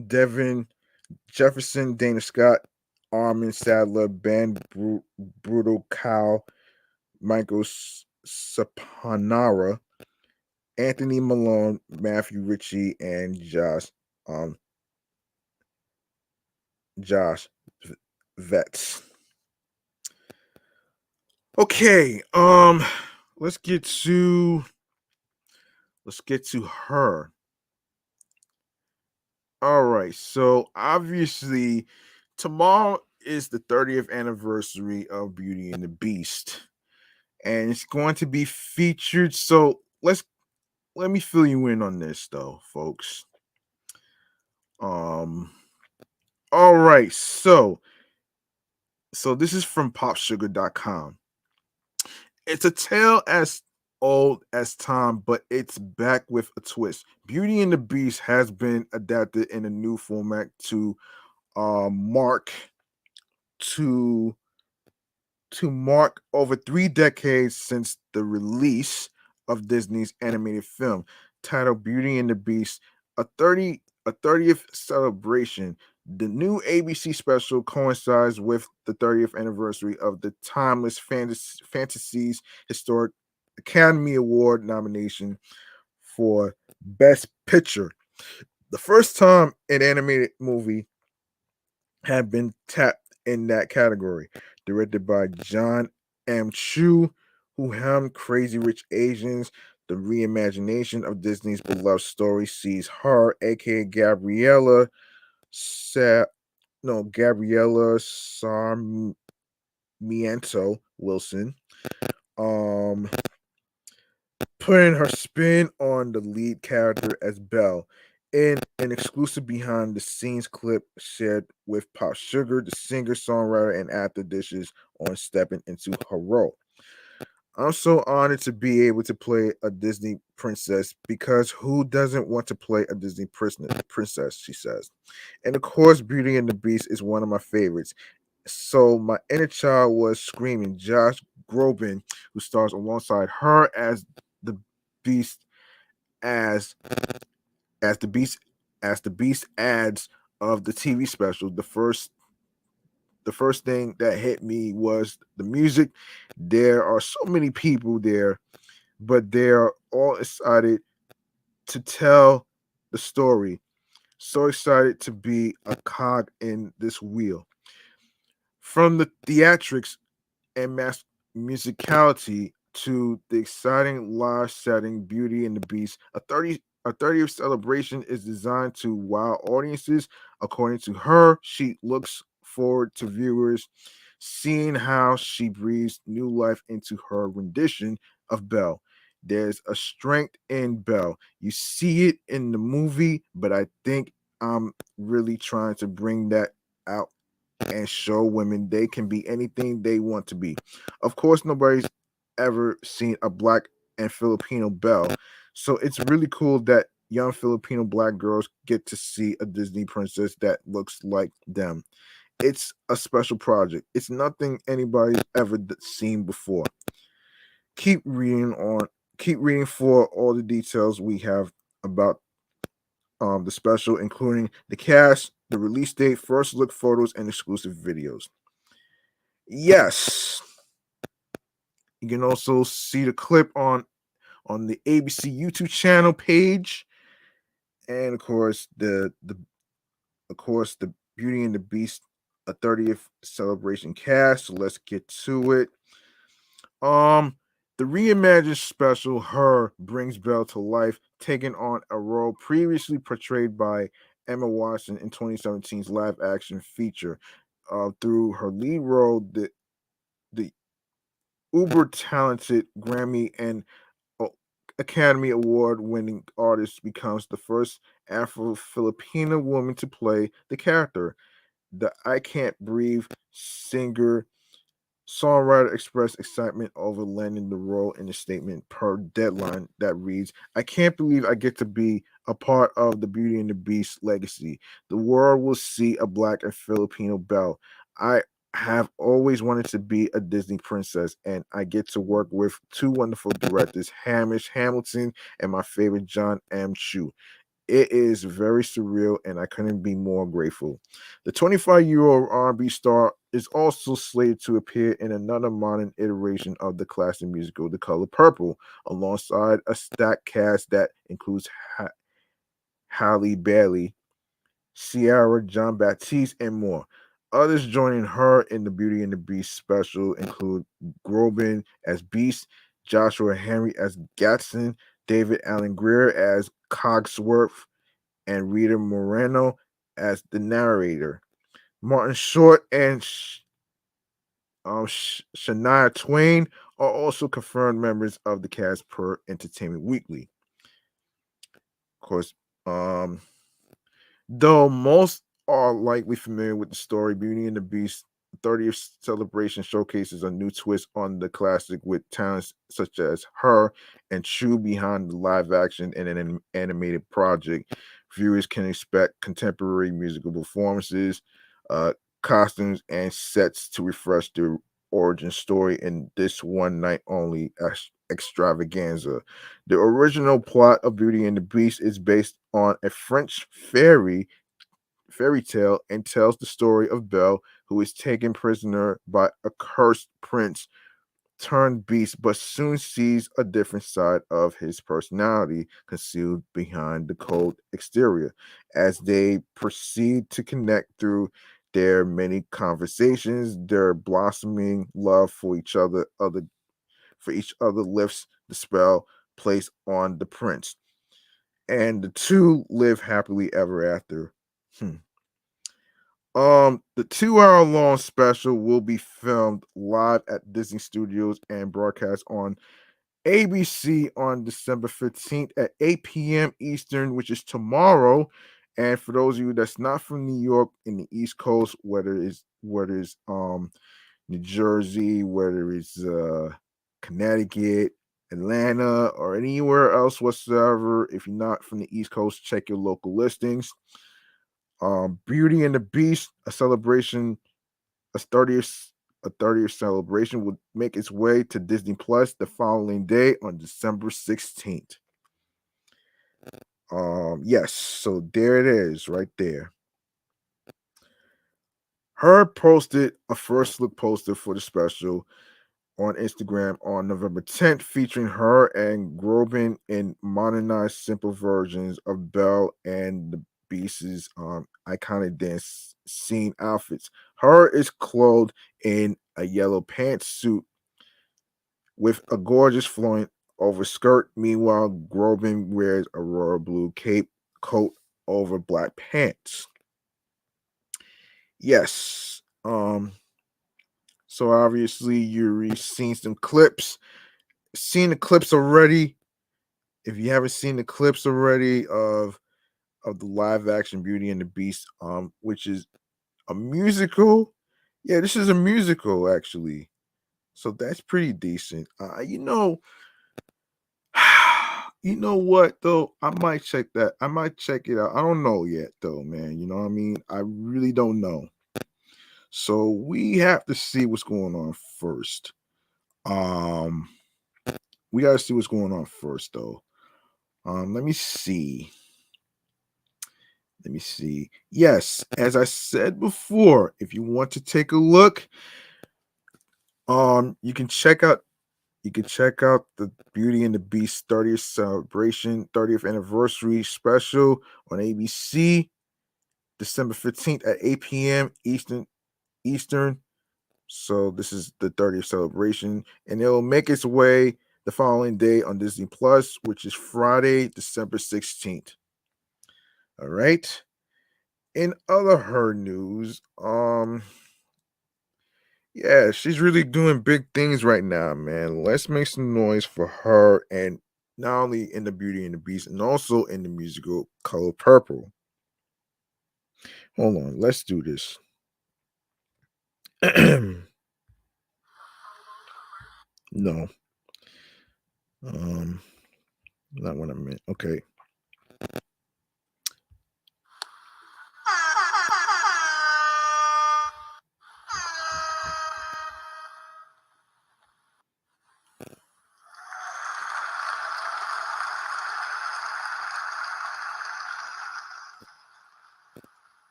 Devin Jefferson, Dana Scott, Armin Sadler, Ben Brutal, Kyle, Michael Sapanara, Anthony Malone, Matthew Ritchie, and Josh Vets. Okay, let's get to her. All right, so obviously tomorrow is the 30th anniversary of Beauty and the Beast, and it's going to be featured. So let me fill you in on this though, folks. Um, all right, so this is from popsugar.com. It's a tale as old as time, but it's back with a twist. Beauty and the Beast has been adapted in a new format mark to mark over 3 decades since the release of Disney's animated film titled Beauty and the Beast, a 30th celebration. The new ABC special coincides with the 30th anniversary of the timeless fantasies historic Academy Award nomination for Best Picture. The first time an animated movie have been tapped in that category. Directed by John M. Chu, who helmed Crazy Rich Asians, the reimagination of Disney's beloved story sees her, aka Sa- Gabriella Sarmiento Wilson, um, putting her spin on the lead character as Belle. In an exclusive behind the scenes clip shared with Pop Sugar, the singer, songwriter, and actor dishes on stepping into her role. I'm so honored to be able to play a Disney princess because who doesn't want to play a Disney princess, she says. And of course, Beauty and the Beast is one of my favorites. So my inner child was screaming. Josh Groban, who stars alongside her as the Beast, as as the Beast as the Beast ads of the TV special. The first thing that hit me was the music. There are so many people there, but they're all excited to tell the story. So excited to be a cog in this wheel. From the theatrics and musicality to the exciting live setting, Beauty and the Beast, a 30th celebration is designed to wow audiences. According to her, she looks forward to viewers seeing how she breathes new life into her rendition of Belle. There's a strength in Belle. You see it in the movie, but I think I'm really trying to bring that out and show women they can be anything they want to be. Of course, nobody's ever seen a black and Filipino Belle, so it's really cool that young Filipino black girls get to see a Disney princess that looks like them. It's a special project. It's nothing anybody's ever seen before. Keep reading on. Keep reading for all the details we have about the special, including the cast, the release date, first look photos, and exclusive videos. Yes, you can also see the clip on the ABC YouTube channel page, and of course the Beauty and the Beast a 30th celebration cast. So let's get to it. Um, the reimagined special Her brings Belle to life, taking on a role previously portrayed by Emma Watson in 2017's live action feature. Through her lead role, the uber talented Grammy and O- Academy Award winning artist becomes the first Afro Filipino woman to play the character. The I Can't Breathe singer songwriter expressed excitement over landing the role in a statement per Deadline that reads, I can't believe I get to be a part of the Beauty and the Beast legacy. The world will see a black and Filipino Belle. I have always wanted to be a Disney princess, and I get to work with two wonderful directors, Hamish Hamilton and my favorite John M. Chu. It is very surreal, and I couldn't be more grateful. The 25-year-old R&B star is also slated to appear in another modern iteration of the classic musical, The Color Purple, alongside a stacked cast that includes Halle Bailey, Ciara, John Baptiste, and more. Others joining her in the Beauty and the Beast special include Groban as Beast, Joshua Henry as Gatson, David Allen Greer as Cogsworth, and Rita Moreno as the narrator. Martin Short and Shania Twain are also confirmed members of the cast per Entertainment Weekly. Of course, though most are likely familiar with the story, Beauty and the Beast 30th celebration showcases a new twist on the classic with talents such as her and Chu behind the live action and an animated project. Viewers can expect contemporary musical performances, uh, costumes, and sets to refresh the origin story in this one night only extravaganza. The original plot of Beauty and the Beast is based on a French fairy tale and tells the story of Belle, who is taken prisoner by a cursed prince turned beast, but soon sees a different side of his personality concealed behind the cold exterior. As they proceed to connect through their many conversations, their blossoming love for each other lifts the spell placed on the prince, and the two live happily ever after. Hmm. The 2 hour long special will be filmed live at Disney Studios and broadcast on ABC on December 15th at 8 p.m. Eastern, which is tomorrow. And for those of you that's not from New York in the East Coast, whether it's New Jersey, whether it's Connecticut, Atlanta, or anywhere else whatsoever, if you're not from the East Coast, check your local listings. Beauty and the Beast, a 30th celebration will make its way to Disney Plus the following day on December 16th. Yes, so there it is right there. Her posted a first look poster for the special on Instagram on November 10th, featuring her and Groban in modernized, simple versions of Belle and the Beast's iconic dance scene outfits. Her is clothed in a yellow pantsuit with a gorgeous flowing over skirt. Meanwhile, Groban wears a royal blue cape coat over black pants. Yes. So obviously you've seen some clips. Seen the clips already. If you haven't seen the clips already of the live action Beauty and the Beast, which is a musical. Yeah, this is a musical actually. So that's pretty decent. You know what though? I might check that. I might check it out. I don't know yet though, man. You know what I mean? I really don't know. So we have to see what's going on first. Um, we gotta see what's going on first though. Let me see. Let me see. Yes, as I said before, if you want to take a look, you can check out the Beauty and the Beast 30th celebration, 30th anniversary special on ABC, December 15th at 8 p.m. Eastern. So this is the 30th celebration, and it'll make its way the following day on Disney Plus, which is Friday, December 16th. All right. In other her news, yeah, she's really doing big things right now, man. Let's make some noise for her, and not only in the Beauty and the Beast, and also in the musical Color Purple. Hold on, let's do this. No, um, not what I meant. Okay.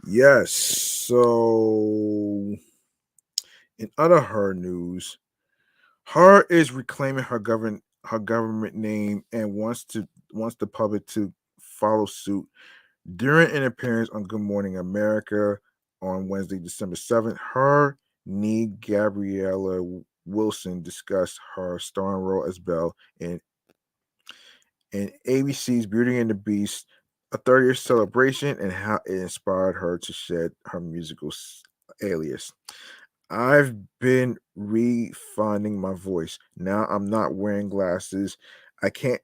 Yes. So, in other her news, her is reclaiming her government name and wants the public to follow suit. During an appearance on Good Morning America, on Wednesday, December 7th. Her niece, Gabriella Wilson, discussed her starring role as Belle in ABC's Beauty and the Beast, a 30th celebration, and how it inspired her to shed her musical alias. I've been refining my voice. Now I'm not wearing glasses. I can't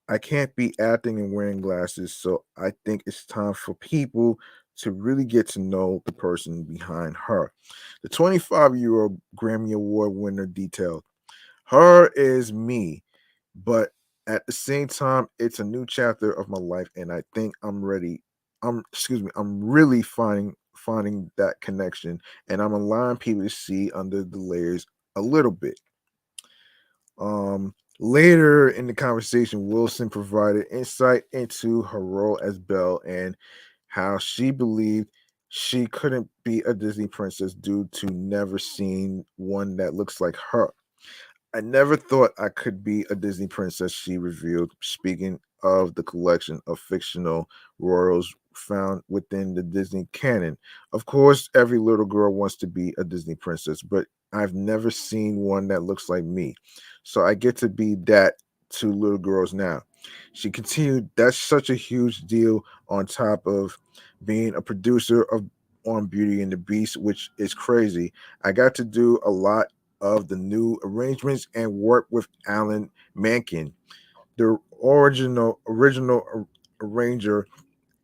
I can't be acting and wearing glasses, so I think it's time for people to really get to know the person behind her. The 25-year-old Grammy Award winner detailed, her is me, but at the same time, it's a new chapter of my life, and I think I'm ready. I'm really finding that connection, and I'm allowing people to see under the layers a little bit. Later in the conversation, Wilson provided insight into her role as Belle and how she believed she couldn't be a Disney princess due to never seeing one that looks like her. I never thought I could be a Disney princess, she revealed, speaking of the collection of fictional royals found within the Disney canon. Of course, every little girl wants to be a Disney princess, but I've never seen one that looks like me. So I get to be that to little girls now. She continued, that's such a huge deal on top of being a producer of on Beauty and the Beast, which is crazy. I got to do a lot of the new arrangements and work with Alan Menken, the original arranger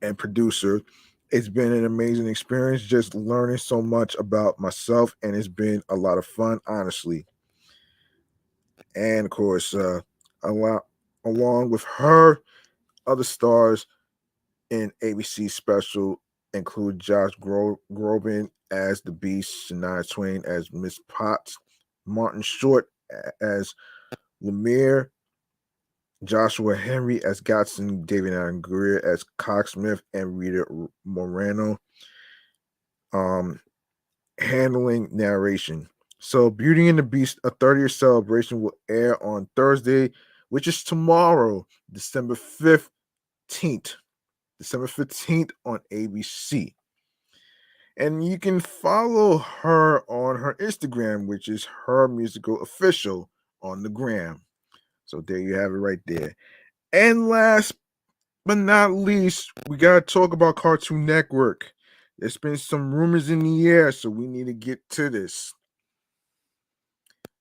and producer. It's been an amazing experience just learning so much about myself, and it's been a lot of fun, honestly. And of course, along, along with her, other stars in ABC special include Josh Groban as the Beast, Shania Twain as Miss Potts, Martin Short as Lemire, Joshua Henry as Godson, David Allen Greer as Cocksmith, and Rita Moreno um, handling narration. So, Beauty and the Beast, a 30th celebration, will air on Thursday, which is tomorrow, December 15th. December 15th on ABC. And you can follow her on her Instagram, which is her musical official on the gram. So there you have it right there. And last but not least, we gotta talk about Cartoon Network. There's been some rumors in the air, so we need to get to this.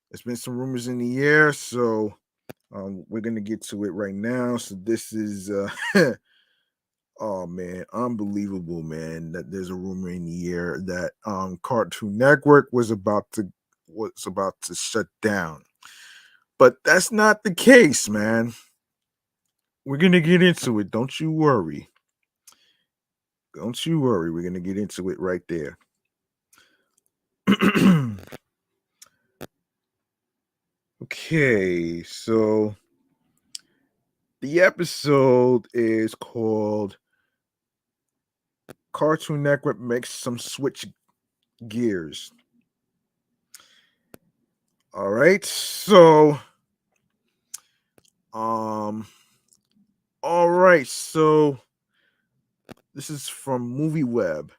There's been some rumors in the air, so we're gonna get to it right now. So this is oh man, unbelievable, man, that there's a rumor in the air that Cartoon Network was about to shut down. But that's not the case, man. We're gonna get into it. Don't you worry. Don't you worry. We're gonna get into it right there. Okay, so the episode is called Cartoon Network Makes Some Switch Gears. All right, so um all right, so this is from Movie Web.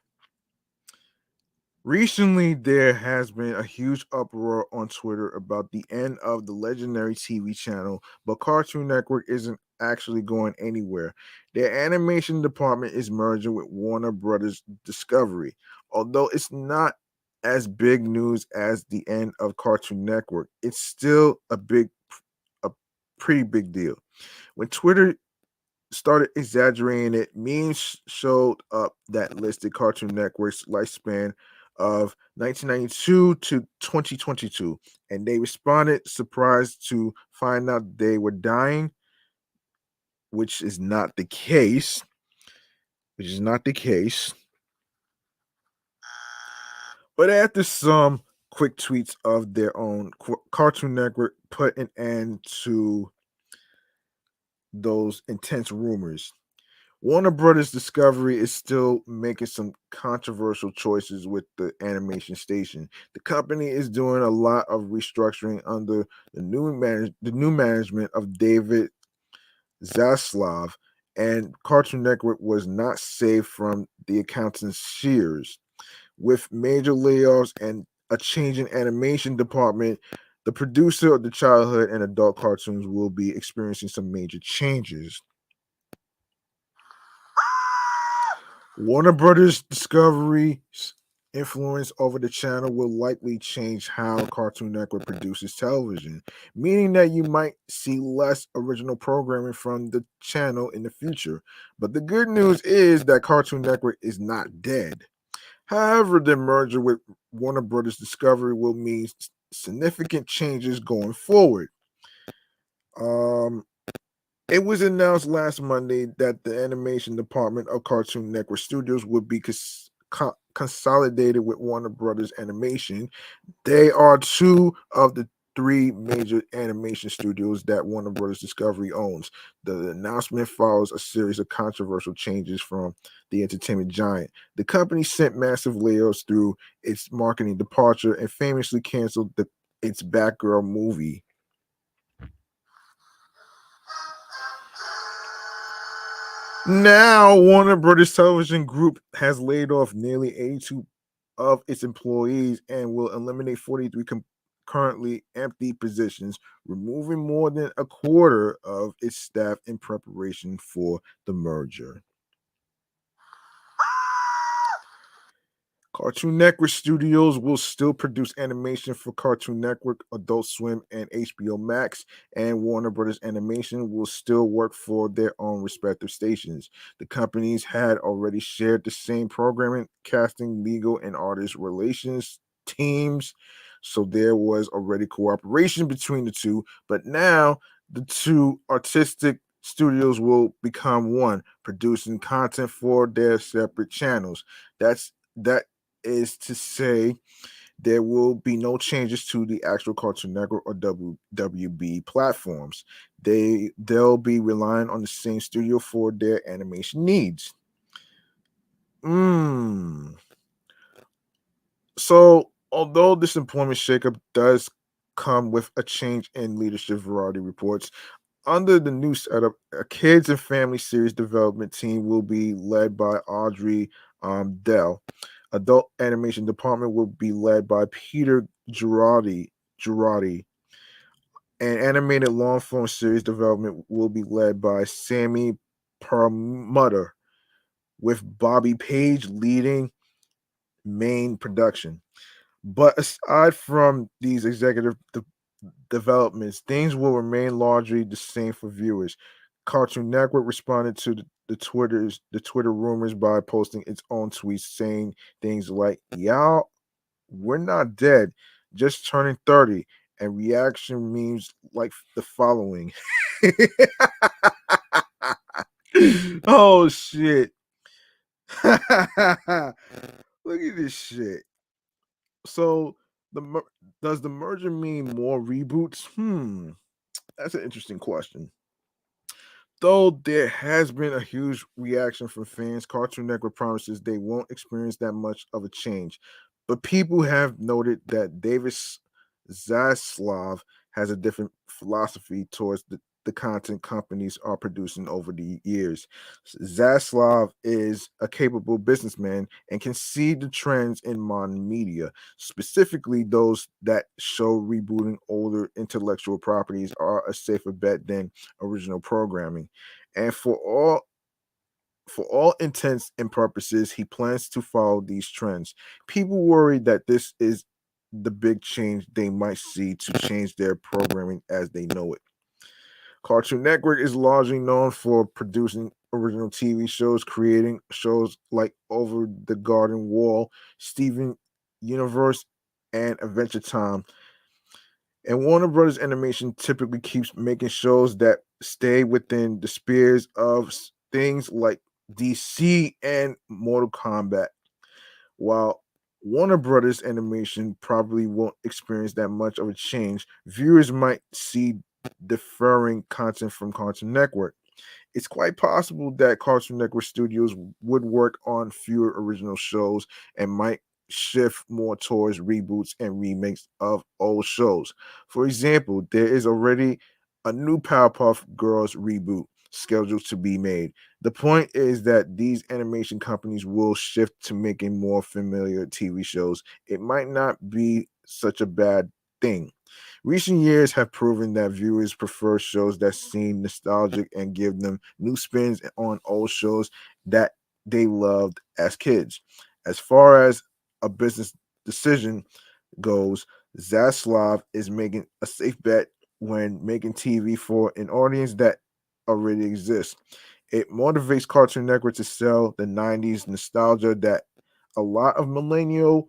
Recently, there has been a huge uproar on Twitter about the end of the legendary TV channel, but Cartoon Network isn't actually going anywhere. Their animation department is merging with Warner Brothers Discovery. Although it's not as big news as the end of Cartoon Network, it's still a pretty big deal. When Twitter started exaggerating it, memes showed up that listed Cartoon Network's lifespan of 1992 to 2022, and they responded surprised to find out they were dying, which is not the case. Which is not the case. But after some quick tweets of their own, Cartoon Network put an end to those intense rumors. Warner Brothers Discovery is still making some controversial choices with the animation station. The company is doing a lot of restructuring under the new management of David Zaslav, and Cartoon Network was not safe from the accountant's shears. With major layoffs and a change in animation department, the producer of the childhood and adult cartoons will be experiencing some major changes. Warner Brothers Discovery's influence over the channel will likely change how Cartoon Network produces television, meaning that you might see less original programming from the channel in the future. But the good news is that Cartoon Network is not dead. However, the merger with Warner Brothers Discovery will mean significant changes going forward. Um, it was announced last Monday that the animation department of Cartoon Network Studios would be consolidated with Warner Brothers Animation. They are two of the three major animation studios that Warner Brothers Discovery owns. The announcement follows a series of controversial changes from the entertainment giant. The company sent massive layoffs through its marketing departure and famously canceled its Batgirl movie. Now, Warner Brothers Television Group has laid off nearly 82 of its employees and will eliminate 43 currently empty positions, removing more than a quarter of its staff in preparation for the merger. Cartoon Network Studios will still produce animation for Cartoon Network, Adult Swim, and HBO Max, and Warner Brothers Animation will still work for their own respective stations. The companies had already shared the same programming, casting, legal, and artist relations teams, so there was already cooperation between the two, but now the two artistic studios will become one, producing content for their separate channels. That is to say, there will be no changes to the actual Cartoon Network or WB platforms. They'll be relying on the same studio for their animation needs. Mm. So, although this employment shakeup does come with a change in leadership, Variety reports, under the new setup, a kids and family series development team will be led by Audrey Dell. Adult animation department will be led by Peter Girardi, and animated long form series development will be led by Sammy Perlmutter, with Bobby Page leading main production. But aside from these executive developments, things will remain largely the same for viewers. Cartoon Network responded to the Twitter rumors by posting its own tweets saying things like, "Y'all, we're not dead, just turning 30." And reaction memes like the following. Oh shit. Look at this shit. So does the merger mean more reboots? That's an interesting question. Though there has been a huge reaction from fans, Cartoon Network promises they won't experience that much of a change. But people have noted that Davis Zaslav has a different philosophy towards the content companies are producing over the years. Zaslav is a capable businessman and can see the trends in modern media, specifically those that show rebooting older intellectual properties are a safer bet than original programming. And for all intents and purposes, he plans to follow these trends. People worry that this is the big change they might see to change their programming as they know it. Cartoon Network is largely known for producing original TV shows, creating shows like Over the Garden Wall, Steven Universe, and Adventure Time. And Warner Brothers Animation typically keeps making shows that stay within the spheres of things like DC and Mortal Kombat. While Warner Brothers Animation probably won't experience that much of a change, viewers might see differing content from Cartoon Network. It's quite possible that Cartoon Network studios would work on fewer original shows and might shift more towards reboots and remakes of old shows. For example, there is already a new Powerpuff Girls reboot, scheduled to be made. The point is that these animation companies will shift to making more familiar TV shows. It might not be such a bad thing. Recent years have proven that viewers prefer shows that seem nostalgic and give them new spins on old shows that they loved as kids. As far as a business decision goes, Zaslav is making a safe bet when making TV for an audience that already exists. It motivates Cartoon Network to sell the 90s nostalgia that a lot of millennial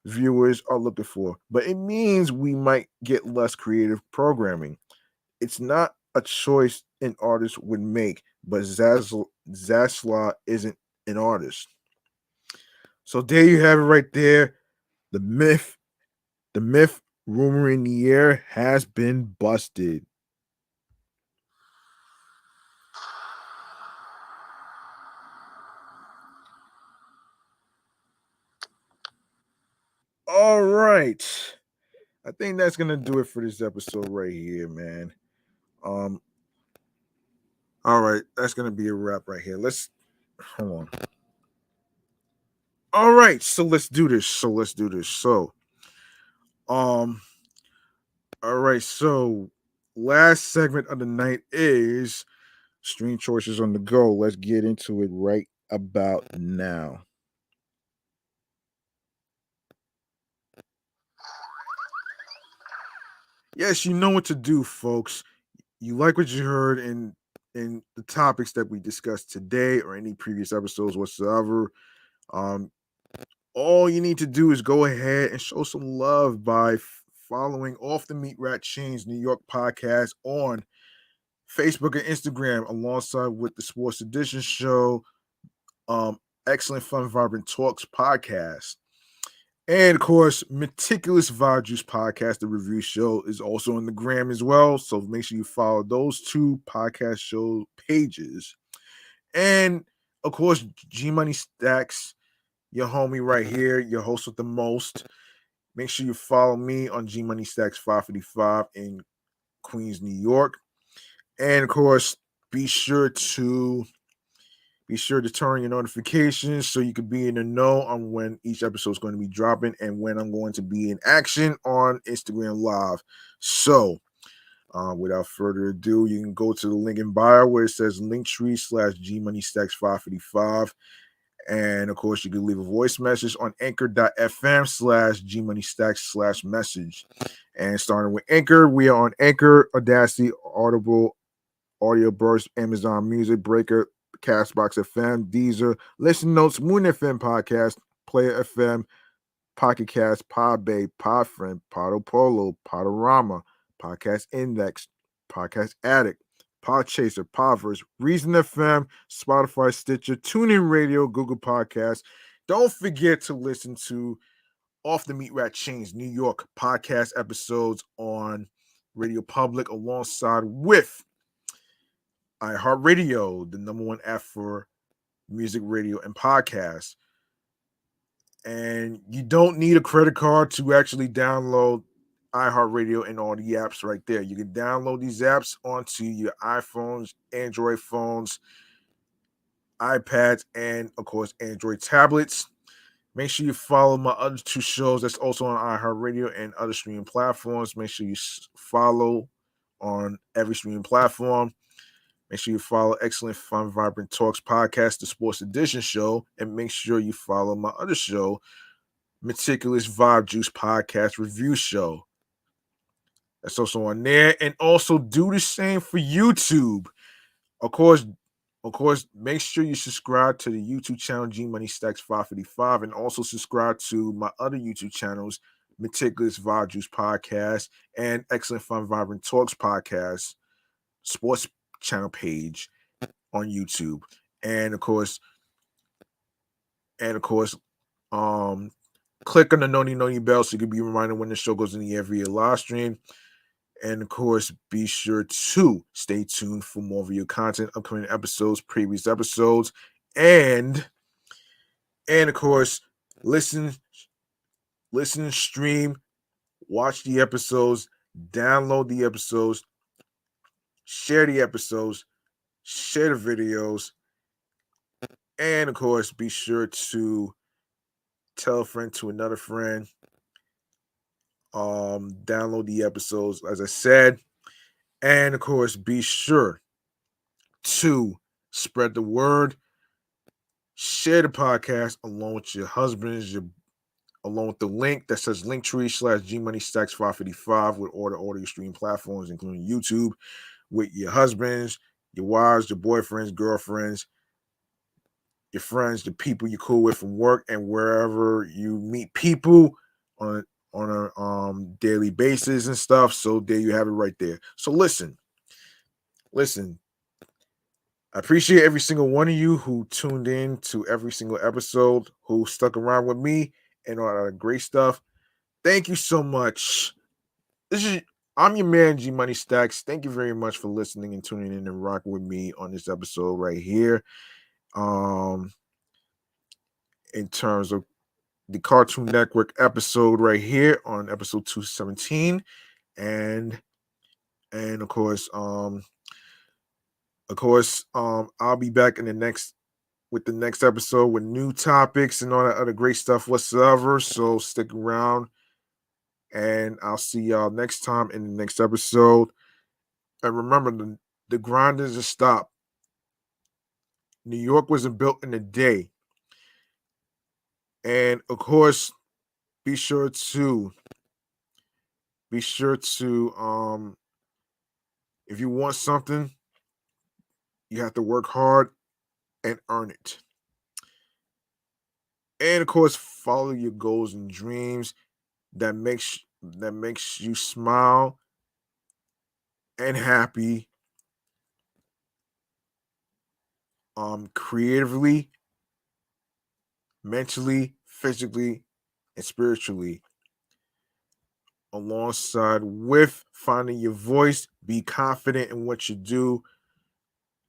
viewers are looking for, but it means we might get less creative programming. It's not a choice an artist would make, but Zaslav isn't an artist. So there you have it right there. The myth The myth, rumor in the air, has been busted. All right. I think that's gonna do it for this episode right here, man. Um, all right, that's gonna be a wrap right here. Let's hold on. All right, so let's do this. Um, all right, so last segment of the night is stream choices on the go. Let's get into it right about now. Yes, you know what to do, folks. You like what you heard in the topics that we discussed today or any previous episodes whatsoever. Um, all you need to do is go ahead and show some love by following Off the Meat Rat Chainz New York podcast on Facebook and Instagram, alongside with the Sports Edition show, Excellent Fun Vibrant Talks podcast. And of course, Meticulous Vibe Juice Podcast, the review show, is also on the gram as well. So make sure you follow those two podcast show pages. And of course, G Money Stacks, your homie right here, your host with the most. Make sure you follow me on G Money Stacks 555 in Queens, New York. And of course, be sure to turn on your notifications so you can be in the know on when each episode is going to be dropping and when I'm going to be in action on Instagram Live. So, without further ado, you can go to the link in bio where it says linktree/G Money Stacks 555. And of course, you can leave a voice message on anchor.fm/G Money Stacks/message. And starting with Anchor, we are on Anchor, Audacity, Audible, Audio Burst, Amazon Music, Breaker, Castbox FM, Deezer, Listen Notes, Moon FM Podcast, Player FM, Pocket Cast, Podbay, Podfriend, Podopolo, Podorama, Podcast Index, Podcast Addict, Podchaser, Podverse, Reason FM, Spotify, Stitcher, TuneIn Radio, Google Podcasts. Don't forget to listen to Off the Meat Rat Chainz New York podcast episodes on Radio Public alongside with iHeartRadio, the number one app for music, radio, and podcasts. And you don't need a credit card to actually download iHeartRadio and all the apps right there. You can download these apps onto your iPhones, Android phones, iPads, and of course, Android tablets. Make sure you follow my other two shows that's also on iHeartRadio and other streaming platforms. Make sure you follow on every streaming platform. Make sure you follow Excellent Fun Vibrant Talks podcast, the Sports Edition show, and make sure you follow my other show, Meticulous Vibe Juice podcast review show. That's also on there, and also do the same for YouTube. Of course, make sure you subscribe to the YouTube channel G Money Stacks 555, and also subscribe to my other YouTube channels, Meticulous Vibe Juice podcast and Excellent Fun Vibrant Talks podcast sports channel page on YouTube. And of course, click on the Noni bell so you can be reminded when the show goes in the air via live stream. And of course, be sure to stay tuned for more video content, upcoming episodes, previous episodes, and of course, listen, stream, watch the episodes, download the episodes, share the episodes, share the videos, and of course, be sure to tell a friend to another friend. Download the episodes, as I said, and of course, be sure to spread the word. Share the podcast along with your husbands, along with the link that says linktree/gmoneystacks555 with all the audio stream platforms, including YouTube, with your husbands, your wives, your boyfriends, girlfriends, your friends, the people you're cool with from work, and wherever you meet people on a daily basis and stuff. So there you have it right there. So listen. I appreciate every single one of you who tuned in to every single episode, who stuck around with me and all that great stuff. Thank you so much. This is I'm your man, G Money Stacks. Thank you very much for listening and tuning in and rocking with me on this episode right here. Um, in terms of the Cartoon Network episode right here on episode 217. And and I'll be back in the next with the next episode with new topics and all that other great stuff whatsoever. So stick around and I'll see y'all next time in the next episode. And remember, the grind doesn't stop. New York wasn't built in a day. And of course, be sure to if you want something, you have to work hard and earn it. And of course, follow your goals and dreams that makes you smile and happy, creatively, mentally, physically, and spiritually, alongside with finding your voice. Be confident in what you do.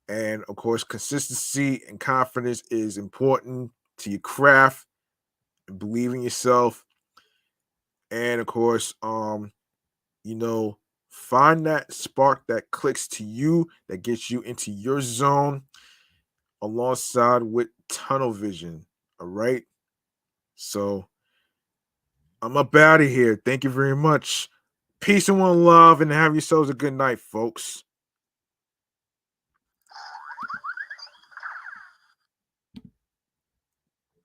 And of course, consistency and confidence is important to your craft. Believe in yourself. And of course, find that spark that clicks to you, that gets you into your zone, alongside with tunnel vision. All right. So I'm up out of here. Thank you very much. Peace and one love, and have yourselves a good night, folks.